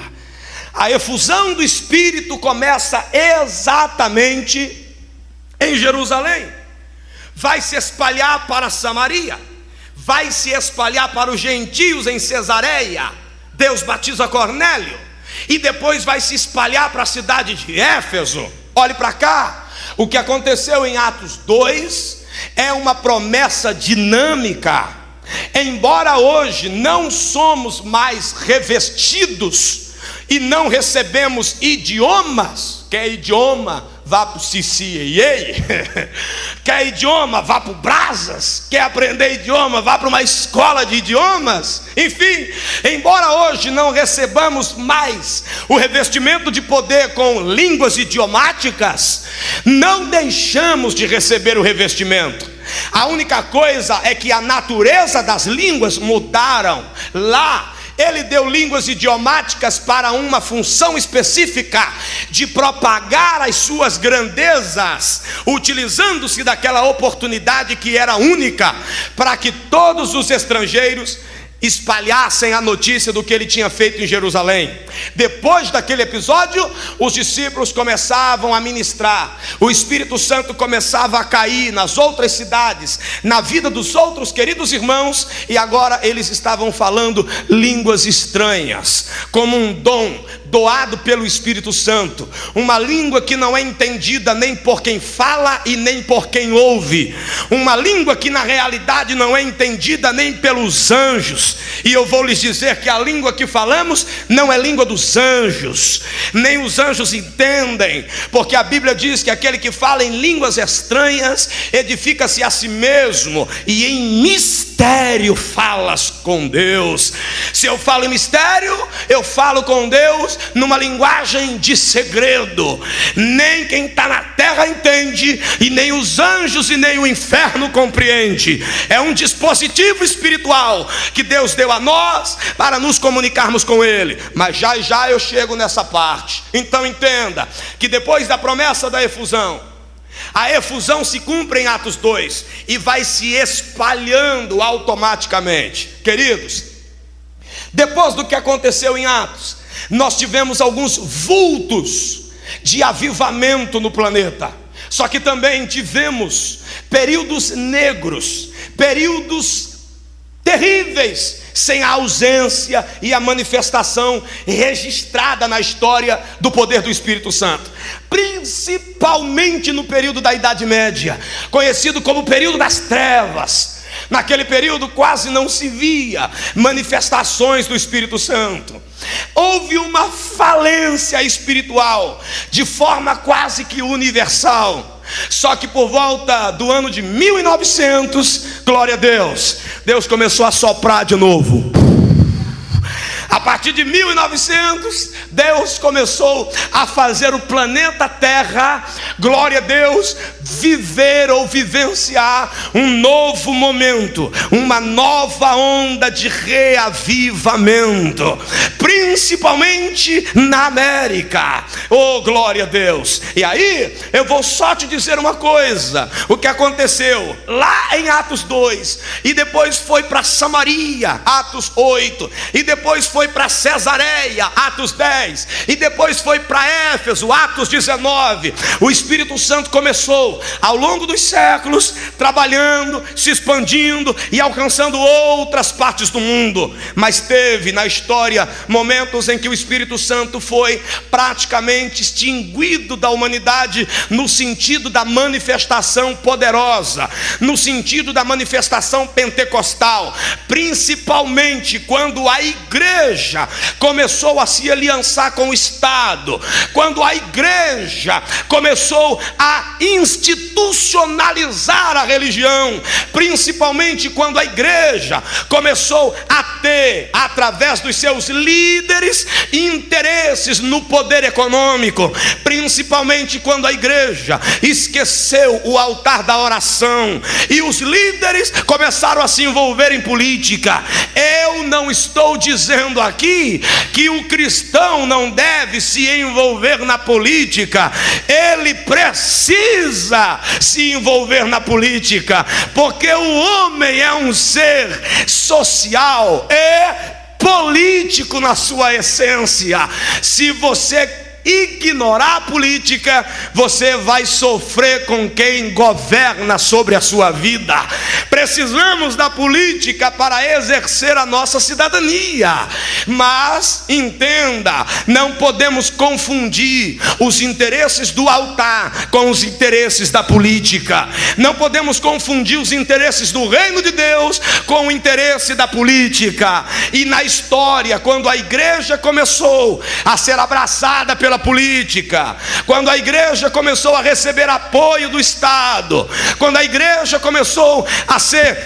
A efusão do Espírito começa exatamente em Jerusalém, vai se espalhar para Samaria, vai se espalhar para os gentios em Cesareia. Deus batiza Cornélio, e depois vai se espalhar para a cidade de Éfeso. Olhe para cá, o que aconteceu em Atos 2 é uma promessa dinâmica. Embora hoje não somos mais revestidos e não recebemos idiomas, quer idioma, vá para o CCAA, quer idioma, vá para o Brasas, quer aprender idioma, vá para uma escola de idiomas. Enfim, embora hoje não recebamos mais o revestimento de poder com línguas idiomáticas, não deixamos de receber o revestimento. A única coisa é que a natureza das línguas mudaram. Lá ele deu línguas idiomáticas para uma função específica de propagar as suas grandezas, utilizando-se daquela oportunidade que era única, para que todos os estrangeiros espalhassem a notícia do que ele tinha feito em Jerusalém. Depois daquele episódio, os discípulos começavam a ministrar, o Espírito Santo começava a cair nas outras cidades, na vida dos outros queridos irmãos, e agora eles estavam falando línguas estranhas, como um dom doado pelo Espírito Santo, uma língua que não é entendida nem por quem fala e nem por quem ouve, uma língua que na realidade não é entendida nem pelos anjos. E eu vou lhes dizer que a língua que falamos não é língua dos anjos, nem os anjos entendem, porque a Bíblia diz que aquele que fala em línguas estranhas edifica-se a si mesmo, e em mistério falas com Deus. Se eu falo em mistério, eu falo com Deus numa linguagem de segredo. Nem quem está na terra entende, e nem os anjos e nem o inferno compreende. É um dispositivo espiritual que Deus deu a nós para nos comunicarmos com Ele. Mas já já eu chego nessa parte. Então entenda que depois da promessa da efusão, a efusão se cumpre em Atos 2 e vai se espalhando automaticamente. Queridos, depois do que aconteceu em Atos, nós tivemos alguns vultos de avivamento no planeta. Só que também tivemos períodos negros, períodos terríveis, sem a ausência e a manifestação registrada na história do poder do Espírito Santo, principalmente no período da Idade Média, conhecido como o período das trevas. Naquele período quase não se via manifestações do Espírito Santo. Houve uma falência espiritual de forma quase que universal. Só que por volta do ano de 1900, glória a Deus, Deus começou a soprar de novo. A partir de 1900, Deus começou a fazer o planeta Terra, glória a Deus, viver ou vivenciar um novo momento, uma nova onda de reavivamento, principalmente na América. Oh, glória a Deus! E aí, eu vou só te dizer uma coisa: o que aconteceu lá em Atos 2, e depois foi para Samaria, Atos 8, e depois foi para Cesareia, Atos 10, e depois foi para Éfeso, Atos 19. O Espírito Santo começou ao longo dos séculos trabalhando, se expandindo e alcançando outras partes do mundo. Mas teve na história momentos em que o Espírito Santo foi praticamente extinguido da humanidade, no sentido da manifestação poderosa, no sentido da manifestação pentecostal, principalmente quando a igreja começou a se aliançar com o Estado, quando a igreja começou a institucionalizar a religião, principalmente quando a igreja começou a ter, através dos seus líderes, interesses no poder econômico, principalmente quando a igreja esqueceu o altar da oração e os líderes começaram a se envolver em política. Eu não estou dizendo aqui que o cristão não deve se envolver na política. Ele precisa se envolver na política, porque o homem é um ser social e político na sua essência. Se você ignorar a política, você vai sofrer com quem governa sobre a sua vida. Precisamos da política para exercer a nossa cidadania, mas entenda, não podemos confundir os interesses do altar com os interesses da política. Não podemos confundir os interesses do reino de Deus com o interesse da política. E na história, quando a igreja começou a ser abraçada pela política, quando a igreja começou a receber apoio do Estado, quando a igreja começou a ser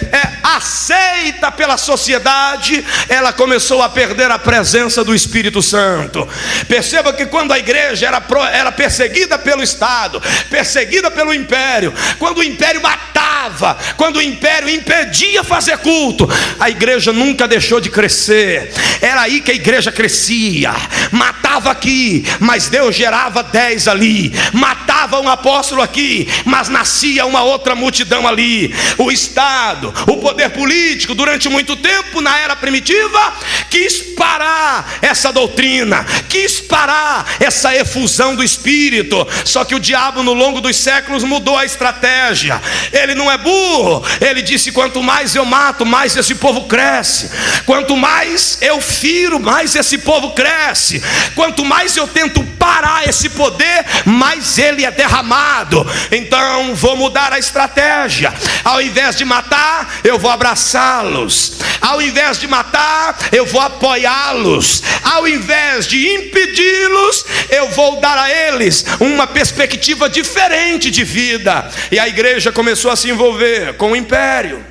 aceita pela sociedade, ela começou a perder a presença do Espírito Santo. Perceba que quando a igreja era perseguida pelo Estado, perseguida pelo império, quando o império matava, quando o império impedia fazer culto, a igreja nunca deixou de crescer. Era aí que a igreja crescia. Matava aqui, mas Deus gerava 10 ali. Matava um apóstolo aqui, mas nascia uma outra multidão ali. O Estado, o poder político, durante muito tempo na era primitiva, quis parar essa doutrina, quis parar essa efusão do Espírito. Só que o diabo, no longo dos séculos, mudou a estratégia. Ele não é burro. Ele disse: quanto mais eu mato, mais esse povo cresce. Quanto mais eu firo, mais esse povo cresce. Quanto mais eu tento parar esse poder, mais ele é derramado. Então vou mudar a estratégia. Ao invés de matar, eu vou abraçá-los. Ao invés de matar, eu vou apoiá-los. Ao invés de impedi-los, eu vou dar a eles uma perspectiva diferente de vida. E a igreja começou a se envolver com o império,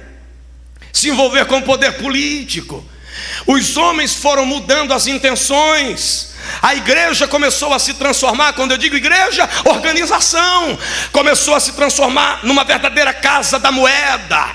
se envolver com o poder político. Os homens foram mudando as intenções. A igreja começou a se transformar, quando eu digo igreja, organização, começou a se transformar numa verdadeira casa da moeda,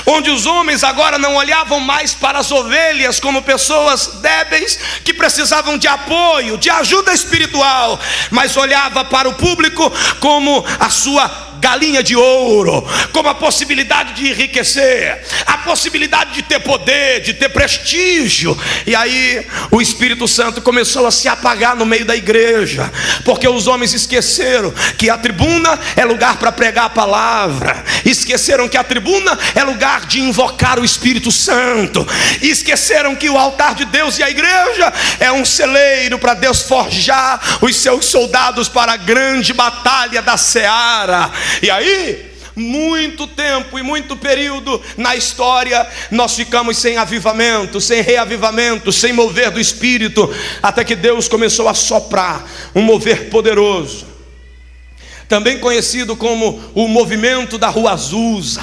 onde os homens agora não olhavam mais para as ovelhas como pessoas débeis que precisavam de apoio, de ajuda espiritual, mas olhava para o público como a sua galinha de ouro, como a possibilidade de enriquecer, a possibilidade de ter poder, de ter prestígio. E aí o Espírito Santo começou a se apagar no meio da igreja, porque os homens esqueceram que a tribuna é lugar para pregar a palavra, esqueceram que a tribuna é lugar de invocar o Espírito Santo, esqueceram que o altar de Deus e a igreja é um celeiro para Deus forjar os seus soldados para a grande batalha da seara. E aí, muito tempo e muito período na história, nós ficamos sem avivamento, sem reavivamento, sem mover do Espírito, até que Deus começou a soprar um mover poderoso, também conhecido como o movimento da Rua Azusa.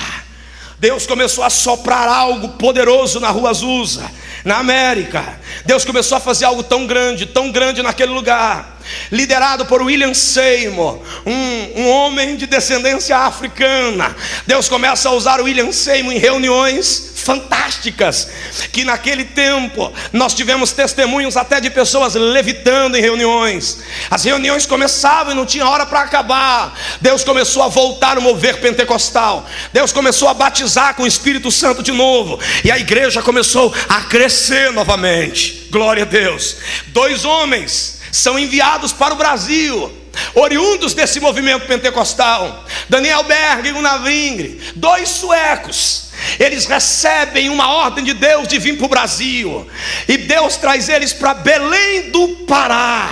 Deus começou a soprar algo poderoso na Rua Azusa, na América. Deus começou a fazer algo tão grande naquele lugar, liderado por William Seymour, um homem de descendência africana. Deus começa a usar o William Seymour em reuniões fantásticas, que naquele tempo nós tivemos testemunhos até de pessoas levitando em reuniões. As reuniões começavam e não tinha hora para acabar. Deus começou a voltar o mover pentecostal, Deus começou a batizar com o Espírito Santo de novo, e a igreja começou a crescer novamente. Glória a Deus. 2 homens são enviados para o Brasil, oriundos desse movimento pentecostal, Daniel Berg e Gunnar Wingre, 2 suecos. Eles recebem uma ordem de Deus de vir para o Brasil, e Deus traz eles para Belém do Pará.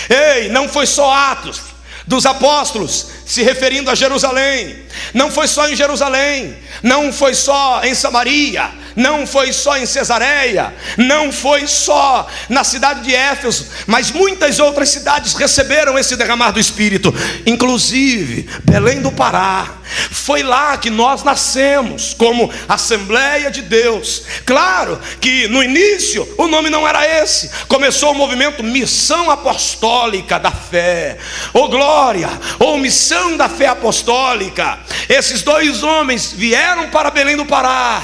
Ei, não foi só Atos dos Apóstolos se referindo a Jerusalém, não foi só em Jerusalém, não foi só em Samaria, não foi só em Cesareia, não foi só na cidade de Éfeso, mas muitas outras cidades receberam esse derramar do Espírito, inclusive Belém do Pará. Foi lá que nós nascemos como Assembleia de Deus. Claro que no início o nome não era esse, começou o movimento Missão Apostólica da Fé, ou glória, ou Missão da Fé Apostólica. Esses 2 homens vieram para Belém do Pará,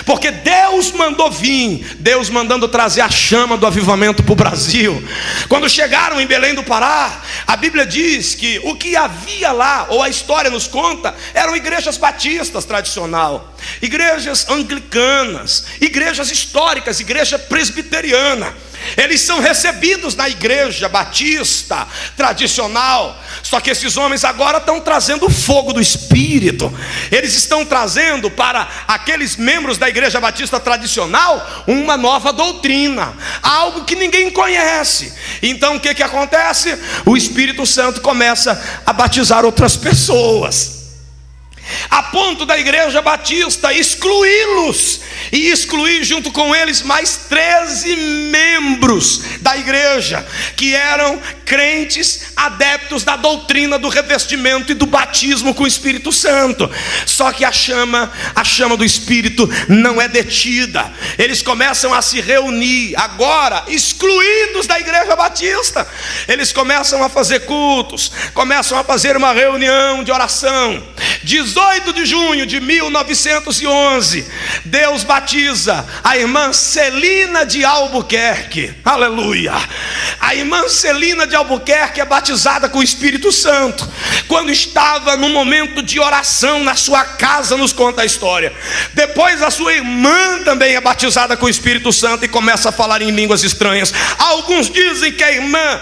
porque Deus mandou vir, Deus mandando trazer a chama do avivamento para o Brasil. Quando chegaram em Belém do Pará, a Bíblia diz que o que havia lá, ou a história nos conta, eram igrejas batistas tradicional, igrejas anglicanas, igrejas históricas, igreja presbiteriana. Eles são recebidos na igreja batista tradicional, só que esses homens agora estão trazendo o fogo do Espírito. Eles estão trazendo para aqueles membros da igreja batista tradicional uma nova doutrina, algo que ninguém conhece. Então o que acontece? O Espírito Santo começa a batizar outras pessoas, a ponto da igreja batista excluí-los, e excluir junto com eles mais 13 membros da igreja, que eram crentes adeptos da doutrina do revestimento e do batismo com o Espírito Santo. Só que a chama do Espírito não é detida. Eles começam a se reunir, agora excluídos da igreja batista. Eles começam a fazer cultos, começam a fazer uma reunião de oração. 18 de junho de 1911, Deus batiza a irmã Celina de Albuquerque. Aleluia! A irmã Celina de Albuquerque é batizada com o Espírito Santo quando estava num momento de oração na sua casa, nos conta a história. Depois a sua irmã também é batizada com o Espírito Santo e começa a falar em línguas estranhas. Alguns dizem que a irmã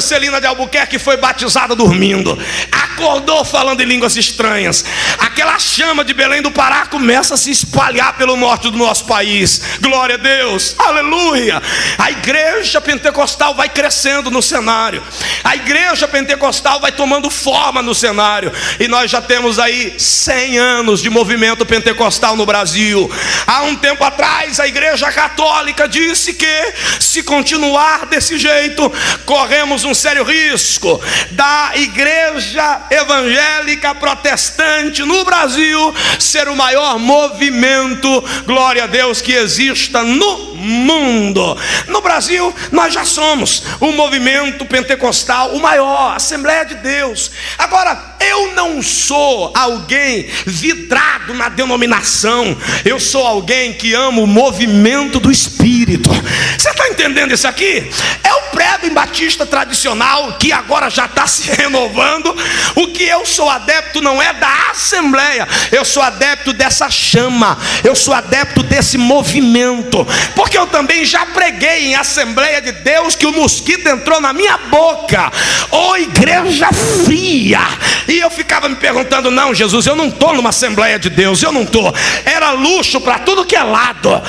Celina de Albuquerque foi batizada dormindo, acordou falando em línguas estranhas. Aquela chama de Belém do Pará começa a se espalhar pelo norte do nosso país. Glória a Deus, aleluia. A igreja pentecostal vai crescendo no cenário, a igreja pentecostal vai tomando forma no cenário, e nós já temos aí 100 anos de movimento pentecostal no Brasil. Há um tempo atrás a igreja católica disse que se continuar desse jeito, corremos um sério risco da igreja evangélica protestante no Brasil ser o maior movimento, glória a Deus, que exista no mundo. No Brasil nós já somos o movimento pentecostal, o maior, Assembleia de Deus. Agora, eu não sou alguém vidrado na denominação, eu sou alguém que ama o movimento do Espírito. Você está entendendo isso aqui? É o prego em batista tradicional que agora já está se renovando. O que eu sou adepto não é da Assembleia, eu sou adepto dessa chama, eu sou adepto desse movimento, porque eu também já preguei em Assembleia de Deus que o mosquito entrou na minha boca. Ô igreja fria! E eu ficava me perguntando: não, Jesus, eu não estou numa Assembleia de Deus, eu não estou. Era luxo para tudo que é lado,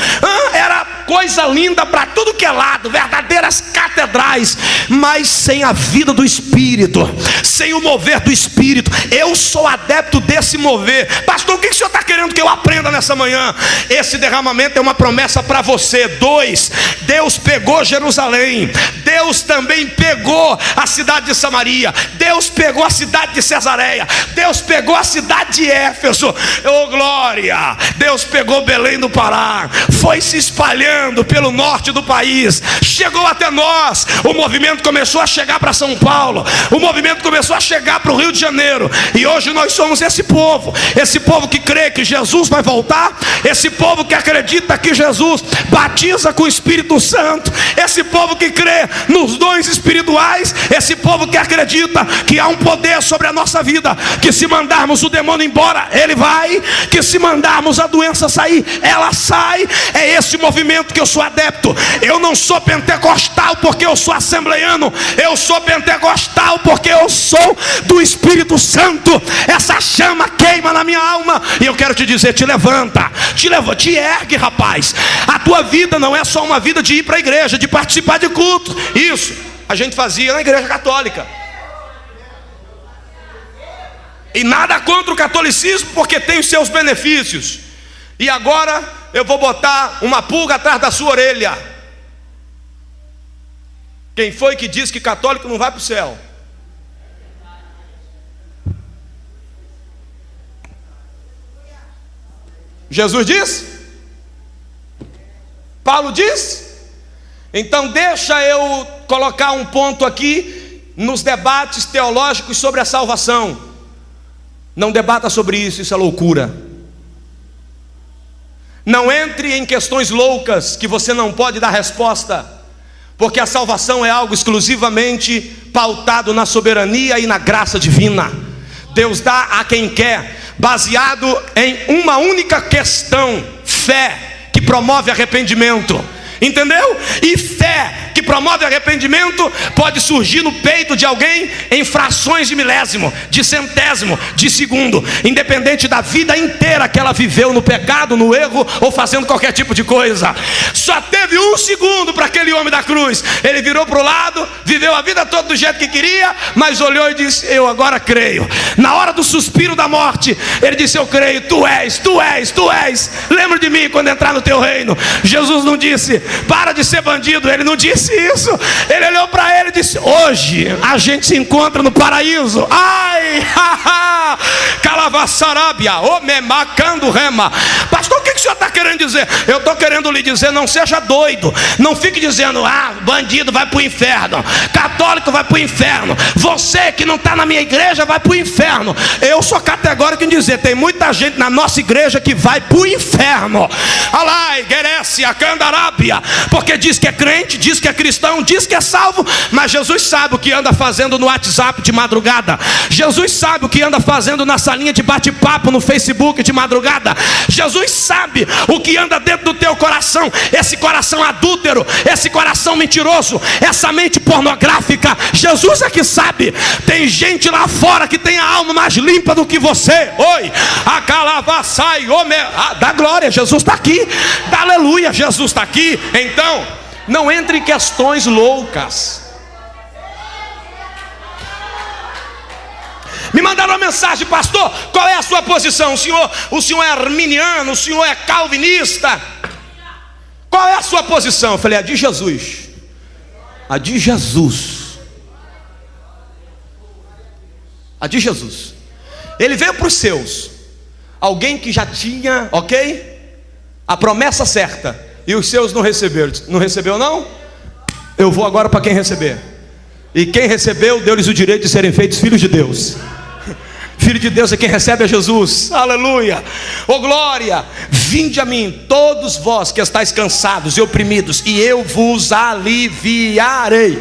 era coisa linda para tudo que é lado, verdadeiras catedrais, mas sem a vida do Espírito, sem o mover do Espírito. Eu sou adepto desse mover. Pastor, o que o senhor está querendo que eu aprenda nessa manhã? Esse derramamento é uma promessa para você. 2, Deus pegou Jerusalém, Deus também pegou a cidade de Samaria, Deus pegou a cidade de Cesareia, Deus pegou a cidade de Éfeso. Oh glória! Deus pegou Belém do Pará, foi se espalhando espalhando pelo norte do país, chegou até nós. O movimento começou a chegar para São Paulo, o movimento começou a chegar para o Rio de Janeiro, e hoje nós somos esse povo que crê que Jesus vai voltar, esse povo que acredita que Jesus batiza com o Espírito Santo, esse povo que crê nos dons espirituais, esse povo que acredita que há um poder sobre a nossa vida, que se mandarmos o demônio embora, ele vai, que se mandarmos a doença sair, ela sai. É esse movimento que eu sou adepto. Eu não sou pentecostal porque eu sou assembleiano, eu sou pentecostal porque eu sou do Espírito Santo. Essa chama queima na minha alma, e eu quero te dizer, te levanta, te ergue, rapaz. A tua vida não é só uma vida de ir para a igreja, de participar de culto. Isso a gente fazia na igreja católica, e nada contra o catolicismo, porque tem os seus benefícios. E agora eu vou botar uma pulga atrás da sua orelha. Quem foi que disse que católico não vai para o céu? Jesus diz? Paulo diz? Então deixa eu colocar um ponto aqui nos debates teológicos sobre a salvação. Não debata sobre isso, isso é loucura. Não entre em questões loucas que você não pode dar resposta, porque a salvação é algo exclusivamente pautado na soberania e na graça divina. Deus dá a quem quer, baseado em uma única questão: fé, que promove arrependimento. Entendeu? E fé que promove arrependimento pode surgir no peito de alguém em frações de milésimo, de centésimo, de segundo, independente da vida inteira que ela viveu no pecado, no erro ou fazendo qualquer tipo de coisa. Só teve um segundo para aquele homem da cruz. Ele virou para o lado, viveu a vida toda do jeito que queria, mas olhou e disse: eu agora creio. Na hora do suspiro da morte, ele disse: eu creio, tu és, tu és, tu és. Lembra de mim quando entrar no teu reino. Jesus não disse: para de ser bandido. Ele não disse isso. Ele olhou para ele e disse: hoje a gente se encontra no paraíso. Ai, haha, calavassarabia, omemacando rema. Pastor, o que o senhor está querendo dizer? Eu estou querendo lhe dizer: não seja doido. Não fique dizendo: ah, bandido vai para o inferno, católico vai para o inferno, você que não está na minha igreja vai para o inferno. Eu sou categórico em dizer: tem muita gente na nossa igreja que vai para o inferno. Alai, Gerécia, Candarábia, porque diz que é crente, diz que é cristão, diz que é salvo, mas Jesus sabe o que anda fazendo no WhatsApp de madrugada. Jesus sabe o que anda fazendo na salinha de bate-papo no Facebook de madrugada. Jesus sabe o que anda dentro do teu coração, esse coração adúltero, esse coração mentiroso, essa mente pornográfica. Jesus é que sabe. Tem gente lá fora que tem a alma mais limpa do que você. Oi, a calavaçai, dá glória, Jesus está aqui, dá aleluia, Jesus está aqui. Então, não entre em questões loucas. Me mandaram uma mensagem: pastor, qual é a sua posição? O senhor é arminiano, o senhor é calvinista? Qual é a sua posição? Eu falei: a de Jesus. A de Jesus. A de Jesus. Ele veio para os seus, alguém que já tinha, ok? A promessa certa, e os seus não receberam. Não recebeu não? Eu vou agora para quem receber. E quem recebeu, deu-lhes o direito de serem feitos filhos de Deus. Filho de Deus é quem recebe a Jesus. Aleluia. Oh glória. Vinde a mim todos vós que estáis cansados e oprimidos, e eu vos aliviarei.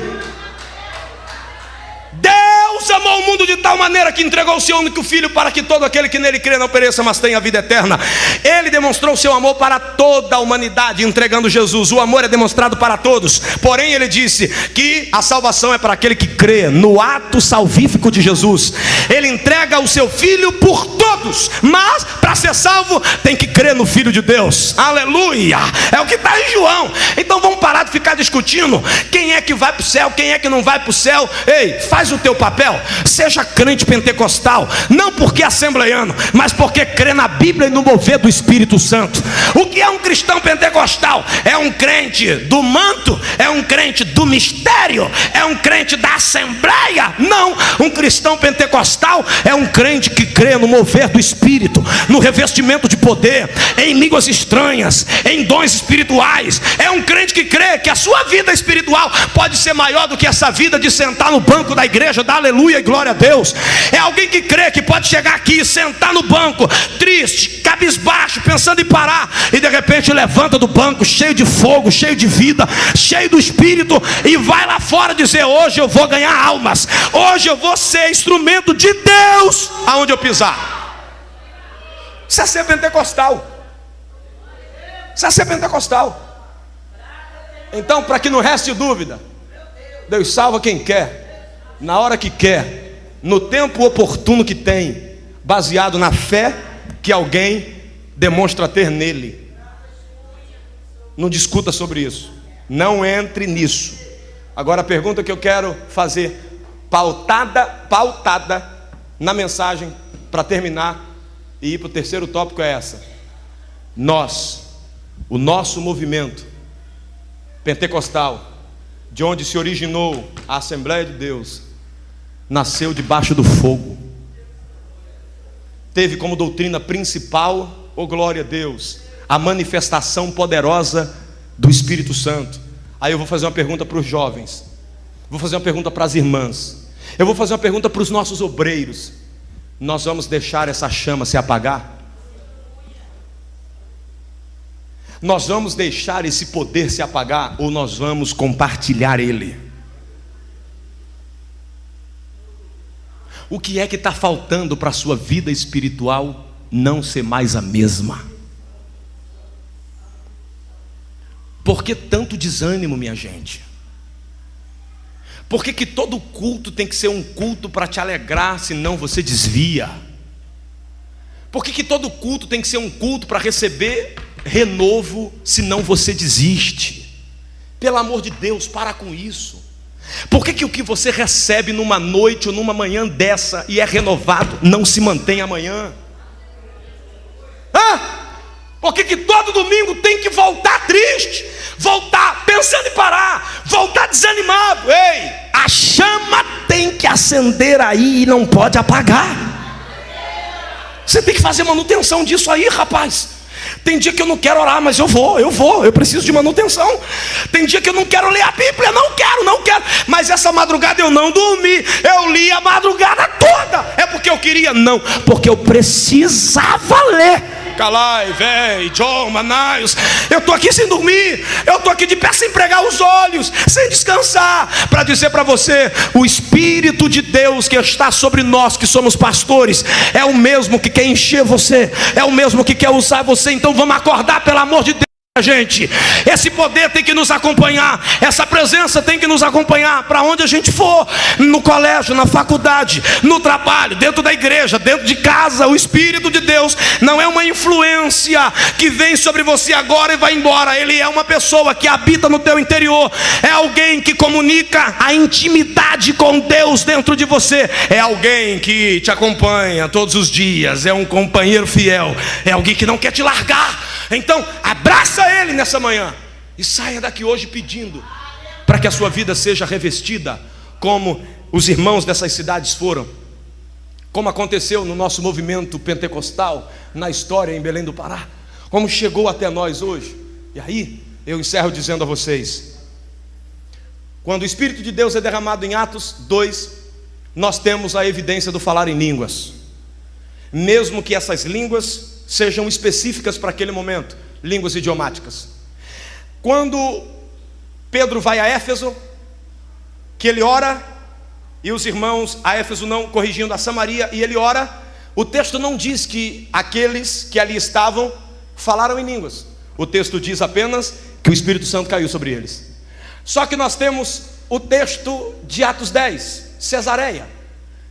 Deus amou o mundo de tal maneira que entregou o seu único filho, para que todo aquele que nele crê não pereça, mas tenha vida eterna. Ele demonstrou o seu amor para toda a humanidade, entregando Jesus. O amor é demonstrado para todos, porém ele disse que a salvação é para aquele que crê no ato salvífico de Jesus. Ele entrega o seu filho por todos, mas para ser salvo tem que crer no Filho de Deus. Aleluia. É o que está em João. Então vamos parar de ficar discutindo quem é que vai para o céu, quem é que não vai para o céu. Ei, faz o teu papel. Rafael, seja crente pentecostal, não porque é assembleiano, mas porque crê na Bíblia e no mover do Espírito Santo. O que é um cristão pentecostal? É um crente do manto? É um crente do mistério? É um crente da assembleia? Não, um cristão pentecostal é um crente que crê no mover do Espírito, no revestimento de poder, em línguas estranhas, em dons espirituais. É um crente que crê que a sua vida espiritual pode ser maior do que essa vida de sentar no banco da igreja, dar aleluia e glória a Deus. É alguém que crê que pode chegar aqui, sentar no banco, triste, cabisbaixo, pensando em parar, e de repente levanta do banco, cheio de fogo, cheio de vida, cheio do Espírito, e vai lá fora dizer: hoje eu vou ganhar almas, hoje eu vou ser instrumento de Deus aonde eu pisar. Isso é ser pentecostal. Isso é ser pentecostal. Então, para que não reste dúvida, Deus salva quem quer, na hora que quer, no tempo oportuno que tem, baseado na fé que alguém demonstra ter nele. Não discuta sobre isso, não entre nisso. Agora a pergunta que eu quero fazer, pautada na mensagem, para terminar e ir para o terceiro tópico, é essa: o nosso movimento pentecostal, de onde se originou a Assembleia de Deus, nasceu debaixo do fogo. Teve como doutrina principal, glória a Deus, a manifestação poderosa do Espírito Santo. Aí eu vou fazer uma pergunta para os jovens, vou fazer uma pergunta para as irmãs, eu vou fazer uma pergunta para os nossos obreiros: nós vamos deixar essa chama se apagar? Nós vamos deixar esse poder se apagar, ou nós vamos compartilhar ele? O que é que está faltando para a sua vida espiritual não ser mais a mesma? Por que tanto desânimo, minha gente? Por que todo culto tem que ser um culto para te alegrar, senão você desvia? Por que todo culto tem que ser um culto para receber renovo, senão você desiste? Pelo amor de Deus, para com isso. Por que o que você recebe numa noite ou numa manhã dessa e é renovado, não se mantém amanhã? Por que todo domingo tem que voltar triste, voltar pensando em parar, voltar desanimado? Ei, a chama tem que acender aí e não pode apagar. Você tem que fazer manutenção disso aí, rapaz. Tem dia que eu não quero orar, mas eu preciso de manutenção. Tem dia que eu não quero ler a Bíblia, não quero. Mas essa madrugada eu não dormi, eu li a madrugada toda. É porque eu queria? Não, porque eu precisava ler. Calai, véi, John, Manaios, eu estou aqui sem dormir, eu estou aqui de pé sem pregar os olhos, sem descansar, para dizer para você: o Espírito de Deus que está sobre nós, que somos pastores, é o mesmo que quer encher você, é o mesmo que quer usar você. Então vamos acordar, pelo amor de Deus, gente. Esse poder tem que nos acompanhar, essa presença tem que nos acompanhar para onde a gente for, no colégio, na faculdade, no trabalho, dentro da igreja, dentro de casa. O Espírito de Deus não é uma influência que vem sobre você agora e vai embora. Ele é uma pessoa que habita no teu interior, é alguém que comunica a intimidade com Deus dentro de você, é alguém que te acompanha todos os dias, é um companheiro fiel, é alguém que não quer te largar. Então abraça ele nessa manhã e saia daqui hoje pedindo para que a sua vida seja revestida como os irmãos dessas cidades foram, como aconteceu no nosso movimento pentecostal na história em Belém do Pará, como chegou até nós hoje. E aí eu encerro dizendo a vocês: quando o Espírito de Deus é derramado em Atos 2, nós temos a evidência do falar em línguas, mesmo que essas línguas sejam específicas para aquele momento, línguas idiomáticas. Quando Pedro vai a Éfeso, que ele ora, e os irmãos a Éfeso não corrigindo a Samaria, e ele ora, o texto não diz que aqueles que ali estavam falaram em línguas. O texto diz apenas que o Espírito Santo caiu sobre eles. Só que nós temos o texto de Atos 10, Cesareia,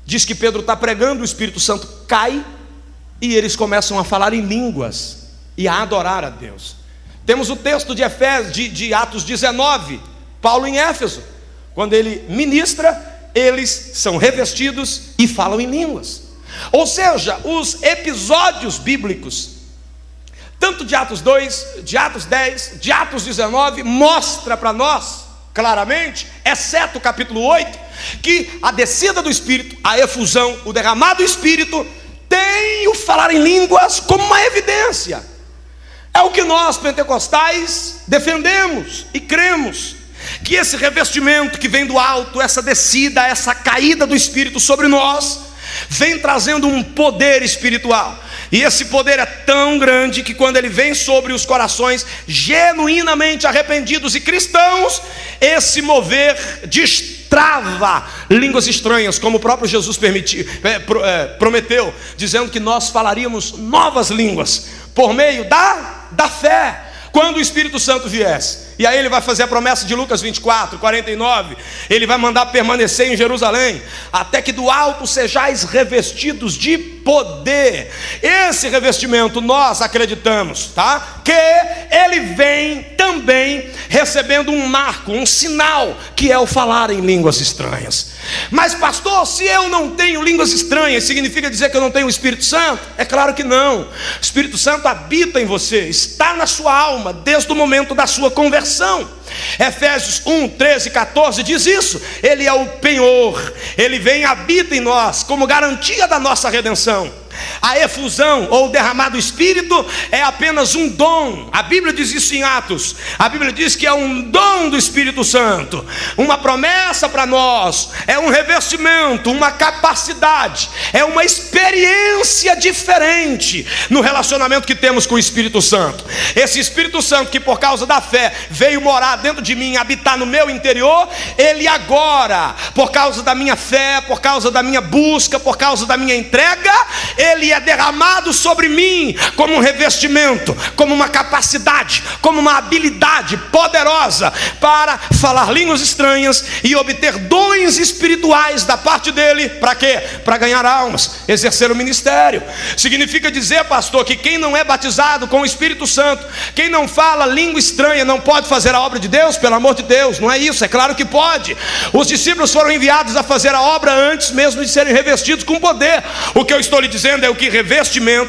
diz que Pedro está pregando, o Espírito Santo cai e eles começam a falar em línguas e a adorar a Deus. Temos o texto de Atos 19, Paulo em Éfeso, quando ele ministra, eles são revestidos e falam em línguas. Ou seja, os episódios bíblicos, tanto de Atos 2, de Atos 10, de Atos 19, mostra para nós claramente, exceto o capítulo 8, que a descida do Espírito, a efusão, o derramado do Espírito, tem o falar em línguas como uma evidência. É o que nós pentecostais defendemos e cremos, que esse revestimento que vem do alto, essa descida, essa caída do Espírito sobre nós, vem trazendo um poder espiritual. E esse poder é tão grande que quando ele vem sobre os corações genuinamente arrependidos e cristãos, esse mover destrava línguas estranhas, como o próprio Jesus prometeu, dizendo que nós falaríamos novas línguas por meio da fé, quando o Espírito Santo viesse. E aí ele vai fazer a promessa de Lucas 24, 49. Ele vai mandar permanecer em Jerusalém, até que do alto sejais revestidos de poder. Esse revestimento nós acreditamos, tá? Que ele vem também recebendo um marco, um sinal, que é o falar em línguas estranhas. Mas pastor, se eu não tenho línguas estranhas, significa dizer que eu não tenho o Espírito Santo? É claro que não. O Espírito Santo habita em você, está na sua alma desde o momento da sua conversão. Efésios 1, 13 e 14 diz isso. Ele é o penhor, ele vem e habita em nós como garantia da nossa redenção. A efusão ou derramado Espírito é apenas um dom. A Bíblia diz isso em Atos. A Bíblia diz que é um dom do Espírito Santo, uma promessa para nós, é um revestimento, uma capacidade, é uma experiência diferente no relacionamento que temos com o Espírito Santo. Esse Espírito Santo que por causa da fé veio morar dentro de mim, habitar no meu interior, ele agora, por causa da minha fé, por causa da minha busca, por causa da minha entrega, ele é derramado sobre mim como um revestimento, como uma capacidade, como uma habilidade poderosa para falar línguas estranhas e obter dons espirituais da parte dele. Para quê? Para ganhar almas, exercer o ministério. Significa dizer, pastor, que quem não é batizado com o Espírito Santo, quem não fala língua estranha, não pode fazer a obra de Deus? Pelo amor de Deus, não é isso, é claro que pode. Os discípulos foram enviados a fazer a obra antes mesmo de serem revestidos com poder. O que eu estou lhe dizendo é o que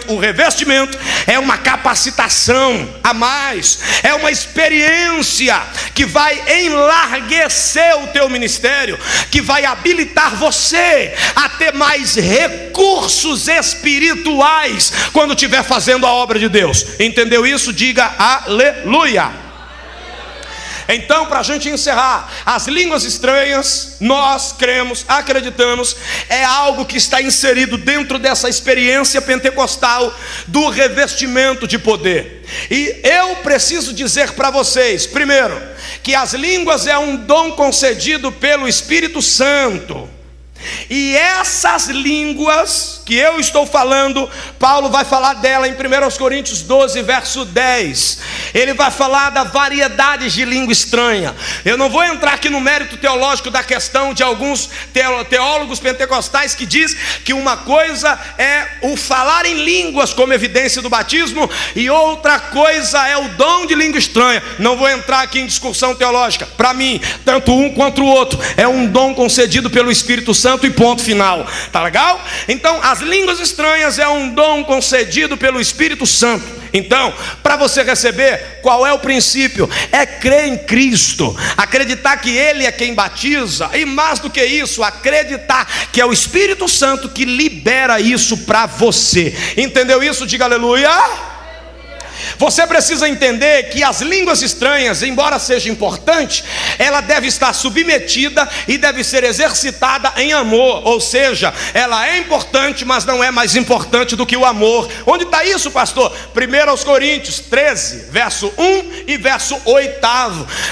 o revestimento é uma capacitação a mais, é uma experiência que vai enlarguecer o teu ministério, que vai habilitar você a ter mais recursos espirituais quando estiver fazendo a obra de Deus. Entendeu isso? Diga aleluia. Então, para a gente encerrar, as línguas estranhas, nós cremos, acreditamos, é algo que está inserido dentro dessa experiência pentecostal do revestimento de poder. E eu preciso dizer para vocês, primeiro, que as línguas é um dom concedido pelo Espírito Santo. E essas línguas que eu estou falando, Paulo vai falar dela em 1 Coríntios 12, verso 10. Ele vai falar da variedade de língua estranha. Eu não vou entrar aqui no mérito teológico da questão de alguns teólogos pentecostais que diz que uma coisa é o falar em línguas como evidência do batismo e outra coisa é o dom de língua estranha. Não vou entrar aqui em discussão teológica. Para mim, tanto um quanto o outro é um dom concedido pelo Espírito Santo e ponto final. Tá legal? Então, as línguas estranhas é um dom concedido pelo Espírito Santo. Então, para você receber, qual é o princípio? É crer em Cristo, acreditar que Ele é quem batiza, e mais do que isso, acreditar que é o Espírito Santo que libera isso para você. Entendeu isso? Diga aleluia. Você precisa entender que as línguas estranhas, embora seja importante, ela deve estar submetida e deve ser exercitada em amor. Ou seja, ela é importante, mas não é mais importante do que o amor. Onde está isso, pastor? 1 Coríntios 13, verso 1 e verso 8.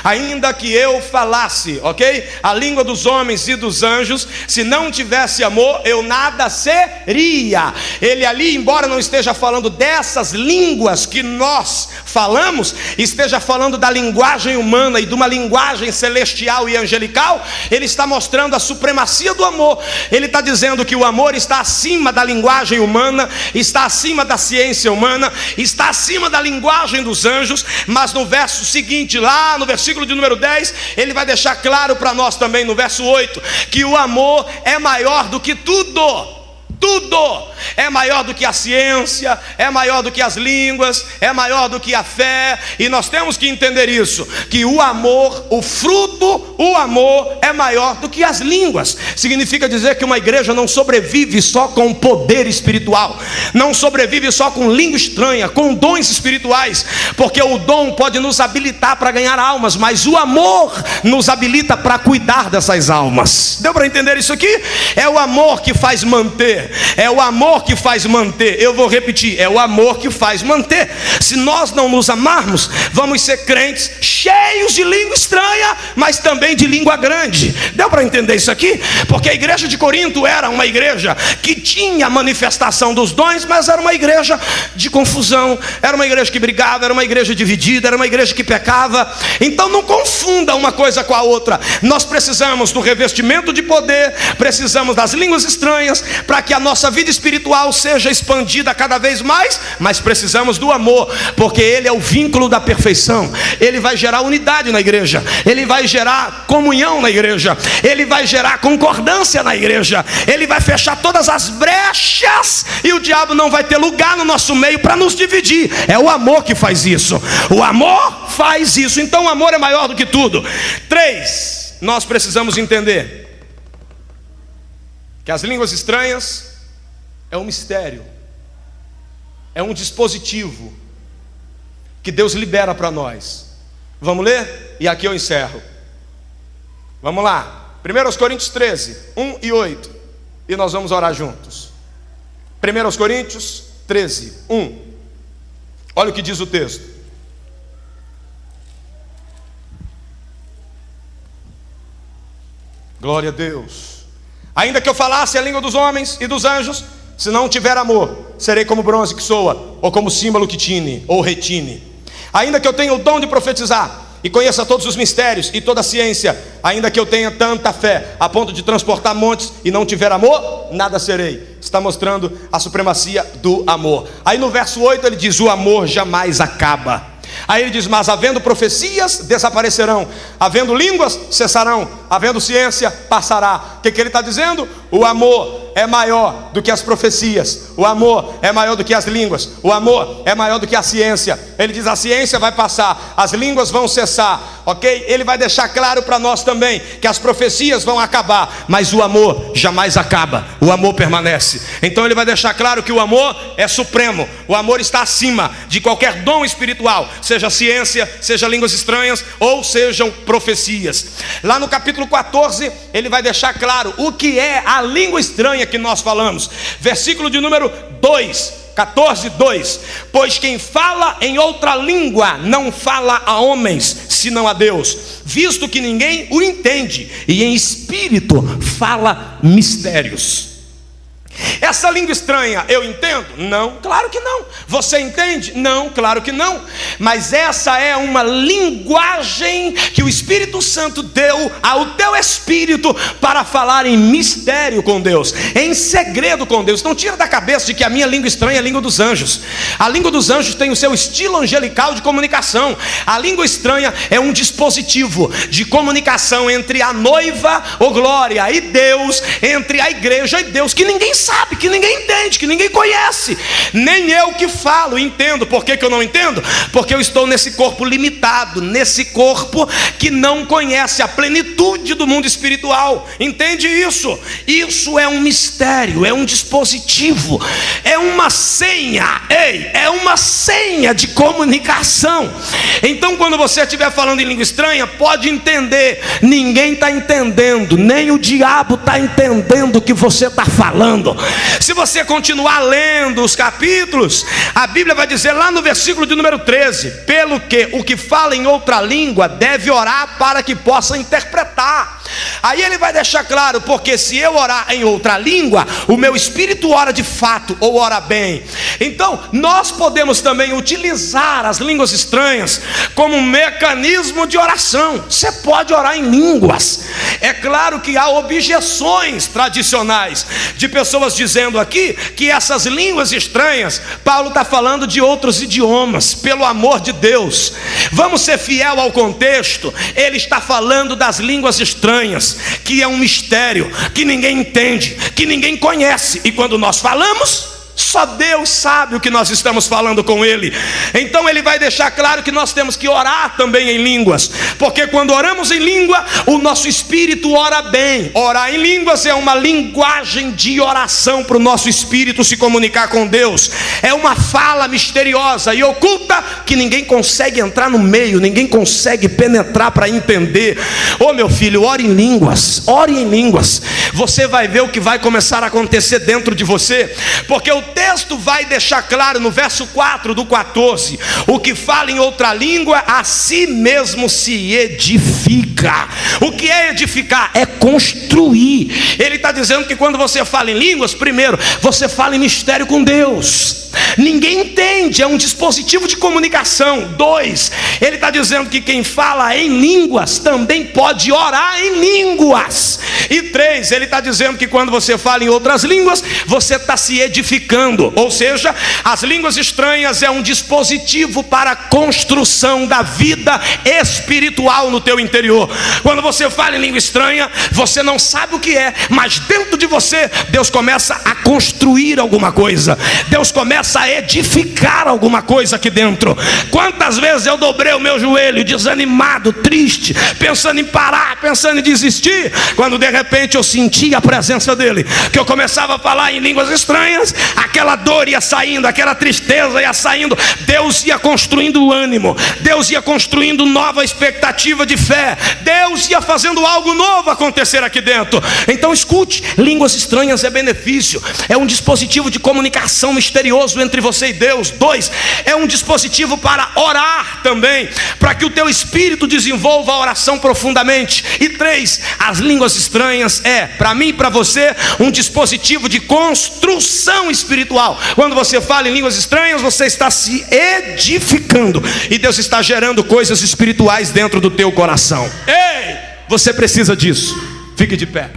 Ainda que eu falasse, ok? A língua dos homens e dos anjos, se não tivesse amor, eu nada seria. Ele ali, embora não esteja falando dessas línguas que nós nós falamos esteja falando da linguagem humana e de uma linguagem celestial e angelical, ele está mostrando a supremacia do amor. Ele está dizendo que o amor está acima da linguagem humana, está acima da ciência humana, está acima da linguagem dos anjos. Mas no verso seguinte, lá no versículo de número 10, ele vai deixar claro para nós também, no verso 8, que o amor é maior do que tudo. Tudo é maior do que a ciência, é maior do que as línguas, é maior do que a fé. E nós temos que entender isso, que o amor, o fruto, o amor é maior do que as línguas. Significa dizer que uma igreja não sobrevive só com poder espiritual, não sobrevive só com língua estranha, com dons espirituais, porque o dom pode nos habilitar para ganhar almas, mas o amor nos habilita para cuidar dessas almas. Deu para entender isso aqui? É o amor que faz manter. É o amor que faz manter. Eu vou repetir, é o amor que faz manter. Se nós não nos amarmos, vamos ser crentes cheios de língua estranha, mas também de língua grande. Deu para entender isso aqui? Porque a igreja de Corinto era uma igreja que tinha manifestação dos dons, mas era uma igreja de confusão, era uma igreja que brigava, era uma igreja dividida, era uma igreja que pecava. Então não confunda uma coisa com a outra. Nós precisamos do revestimento de poder, precisamos das línguas estranhas para que a nossa vida espiritual seja expandida cada vez mais, mas precisamos do amor, porque ele é o vínculo da perfeição. Ele vai gerar unidade na igreja, ele vai gerar comunhão na igreja, ele vai gerar concordância na igreja, ele vai fechar todas as brechas e o diabo não vai ter lugar no nosso meio para nos dividir. É o amor que faz isso, o amor faz isso. Então o amor é maior do que tudo. 3, nós precisamos entender que as línguas estranhas é um mistério, é um dispositivo que Deus libera para nós. Vamos ler? E aqui eu encerro. Vamos lá, 1 Coríntios 13, 1 e 8, e nós vamos orar juntos. 1 Coríntios 13, 1. Olha o que diz o texto. Glória a Deus. Ainda que eu falasse a língua dos homens e dos anjos, se não tiver amor, serei como bronze que soa, ou como símbolo que tine, ou retine. Ainda que eu tenha o dom de profetizar, e conheça todos os mistérios e toda a ciência, ainda que eu tenha tanta fé, a ponto de transportar montes, e não tiver amor, nada serei. Está mostrando a supremacia do amor. Aí no verso 8 ele diz, o amor jamais acaba. Aí ele diz, mas havendo profecias, desaparecerão, havendo línguas, cessarão, havendo ciência, passará. O que ele está dizendo? O amor é maior do que as profecias, o amor é maior do que as línguas, o amor é maior do que a ciência. Ele diz, a ciência vai passar, as línguas vão cessar, ok? Ele vai deixar claro para nós também que as profecias vão acabar, mas o amor jamais acaba, o amor permanece. Então ele vai deixar claro que o amor é supremo, o amor está acima de qualquer dom espiritual, seja ciência, seja línguas estranhas ou sejam profecias. Lá no capítulo 14 ele vai deixar claro o que é a língua estranha que nós falamos. Versículo de número 2, 14, 2. Pois quem fala em outra língua não fala a homens, senão a Deus, visto que ninguém o entende, e em espírito fala mistérios. Essa língua estranha eu entendo? Não, claro que não. Você entende? Não, claro que não. Mas essa é uma linguagem que o Espírito Santo deu ao teu espírito para falar em mistério com Deus, em segredo com Deus. Não tira da cabeça de que a minha língua estranha é a língua dos anjos. A língua dos anjos tem o seu estilo angelical de comunicação. A língua estranha é um dispositivo de comunicação entre a noiva, ô glória, e Deus, entre a igreja e Deus, que ninguém sabe, que ninguém entende, que ninguém conhece. Nem eu que falo entendo. Por que eu não entendo? Porque eu estou nesse corpo limitado, nesse corpo que não conhece a plenitude do mundo espiritual. Entende isso? Isso é um mistério, é um dispositivo, é uma senha. Ei, é uma senha de comunicação. Então quando você estiver falando em língua estranha, pode entender, ninguém está entendendo, nem o diabo está entendendo o que você está falando. Se você continuar lendo os capítulos, a Bíblia vai dizer lá no versículo de número 13, pelo que o que fala em outra língua deve orar para que possa interpretar. Aí ele vai deixar claro, porque se eu orar em outra língua, o meu espírito ora de fato, ou ora bem. Então nós podemos também utilizar as línguas estranhas como um mecanismo de oração. Você pode orar em línguas. É claro que há objeções tradicionais de pessoas dizendo aqui que essas línguas estranhas, Paulo está falando de outros idiomas. Pelo amor de Deus, vamos ser fiel ao contexto. Ele está falando das línguas estranhas, que é um mistério, que ninguém entende, que ninguém conhece, e quando nós falamos, só Deus sabe o que nós estamos falando com Ele. Então ele vai deixar claro que nós temos que orar também em línguas, porque quando oramos em língua, o nosso espírito ora bem. Orar em línguas é uma linguagem de oração para o nosso espírito se comunicar com Deus. É uma fala misteriosa e oculta que ninguém consegue entrar no meio, ninguém consegue penetrar para entender. Ô meu filho, ore em línguas, ore em línguas. Você vai ver o que vai começar a acontecer dentro de você, porque o texto vai deixar claro no verso 4 do 14: o que fala em outra língua a si mesmo se edifica. O que é edificar? É construir. Ele está dizendo que quando você fala em línguas, primeiro, você fala em mistério com Deus. Ninguém entende, é um dispositivo de comunicação. 2, ele está dizendo que quem fala em línguas também pode orar em línguas. E 3, ele está dizendo que quando você fala em outras línguas, você está se edificando. Ou seja, as línguas estranhas é um dispositivo para a construção da vida espiritual no teu interior. Quando você fala em língua estranha, você não sabe o que é, mas dentro de você, Deus começa a construir alguma coisa. Deus começa a edificar alguma coisa aqui dentro. Quantas vezes eu dobrei o meu joelho, desanimado, triste, pensando em parar, pensando em desistir, quando de repente eu sentia a presença dele, que eu começava a falar em línguas estranhas, aquela dor ia saindo, aquela tristeza ia saindo, Deus ia construindo ânimo, Deus ia construindo nova expectativa de fé, Deus ia fazendo algo novo acontecer aqui dentro. Então escute, línguas estranhas é benefício, é um dispositivo de comunicação misterioso entre você e Deus. 2, é um dispositivo para orar também, para que o teu espírito desenvolva a oração profundamente. E 3, as línguas estranhas é, para mim e para você, um dispositivo de construção espiritual. Quando você fala em línguas estranhas, você está se edificando, e Deus está gerando coisas espirituais dentro do teu coração. Ei, você precisa disso. Fique de pé.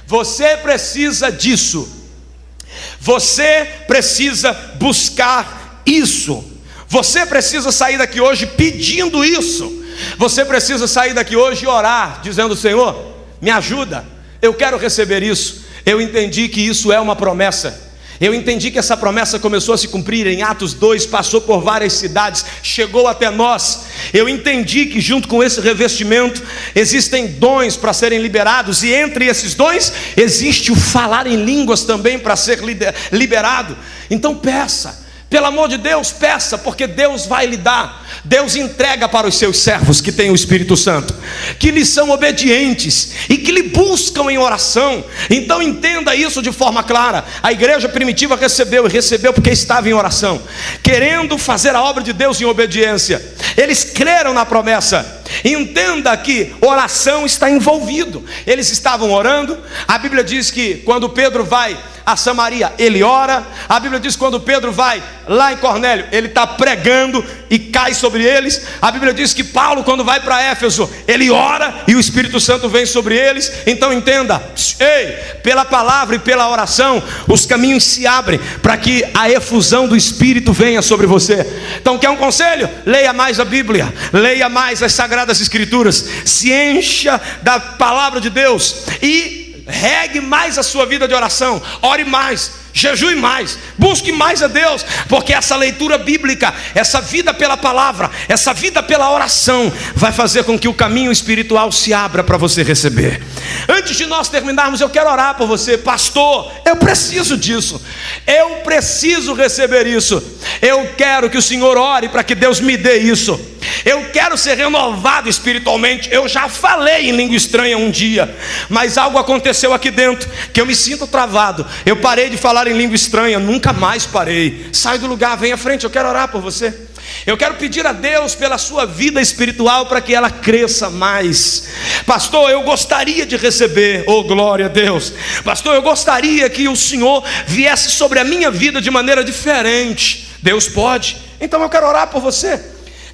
Você precisa disso. Você precisa buscar isso. Você precisa sair daqui hoje pedindo isso. Você precisa sair daqui hoje e orar, dizendo: Senhor, me ajuda, eu quero receber isso. Eu entendi que isso é uma promessa. Eu entendi que essa promessa começou a se cumprir em Atos 2, passou por várias cidades, chegou até nós. Eu entendi que junto com esse revestimento existem dons para serem liberados, e entre esses dons existe o falar em línguas também para ser liberado. Então peça, pelo amor de Deus, peça, porque Deus vai lhe dar. Deus entrega para os seus servos que têm o Espírito Santo, que lhes são obedientes e que lhe buscam em oração. Então entenda isso de forma clara. A igreja primitiva recebeu, e recebeu porque estava em oração, querendo fazer a obra de Deus em obediência. Eles creram na promessa. Entenda que oração está envolvido. Eles estavam orando. A Bíblia diz que quando Pedro vai a Samaria, ele ora. A Bíblia diz que quando Pedro vai lá em Cornélio, ele está pregando e cai sobre eles. A Bíblia diz que Paulo, quando vai para Éfeso, ele ora e o Espírito Santo vem sobre eles. Então entenda, ei, pela palavra e pela oração, os caminhos se abrem para que a efusão do Espírito venha sobre você. Então quer um conselho? Leia mais a Bíblia, leia mais as Sagradas Escrituras, se encha da palavra de Deus e regue mais a sua vida de oração. Ore mais, jejue mais, busque mais a Deus, porque essa leitura bíblica, essa vida pela palavra, essa vida pela oração vai fazer com que o caminho espiritual se abra para você receber. Antes de nós terminarmos, eu quero orar por você. Pastor, eu preciso disso, eu preciso receber isso. Eu quero que o Senhor ore para que Deus me dê isso. Eu quero ser renovado espiritualmente. Eu já falei em língua estranha um dia, mas algo aconteceu aqui dentro que eu me sinto travado. Eu parei de falar em língua estranha, nunca mais parei. Sai do lugar, vem à frente, eu quero orar por você. Eu quero pedir a Deus pela sua vida espiritual para que ela cresça mais. Pastor, eu gostaria de receber, oh glória a Deus. Pastor, eu gostaria que o Senhor viesse sobre a minha vida de maneira diferente. Deus pode. Então eu quero orar por você.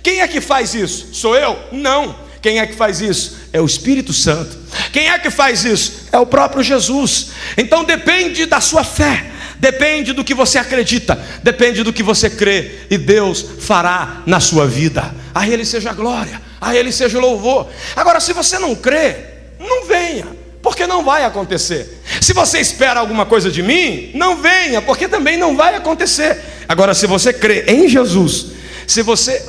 Quem é que faz isso? Sou eu? Não. Quem é que faz isso? É o Espírito Santo. Quem é que faz isso? É o próprio Jesus. Então depende da sua fé, depende do que você acredita, depende do que você crê, e Deus fará na sua vida. A Ele seja a glória, a Ele seja o louvor. Agora, se você não crê, não venha, porque não vai acontecer. Se você espera alguma coisa de mim, não venha, porque também não vai acontecer. Agora, se você crê em Jesus, se você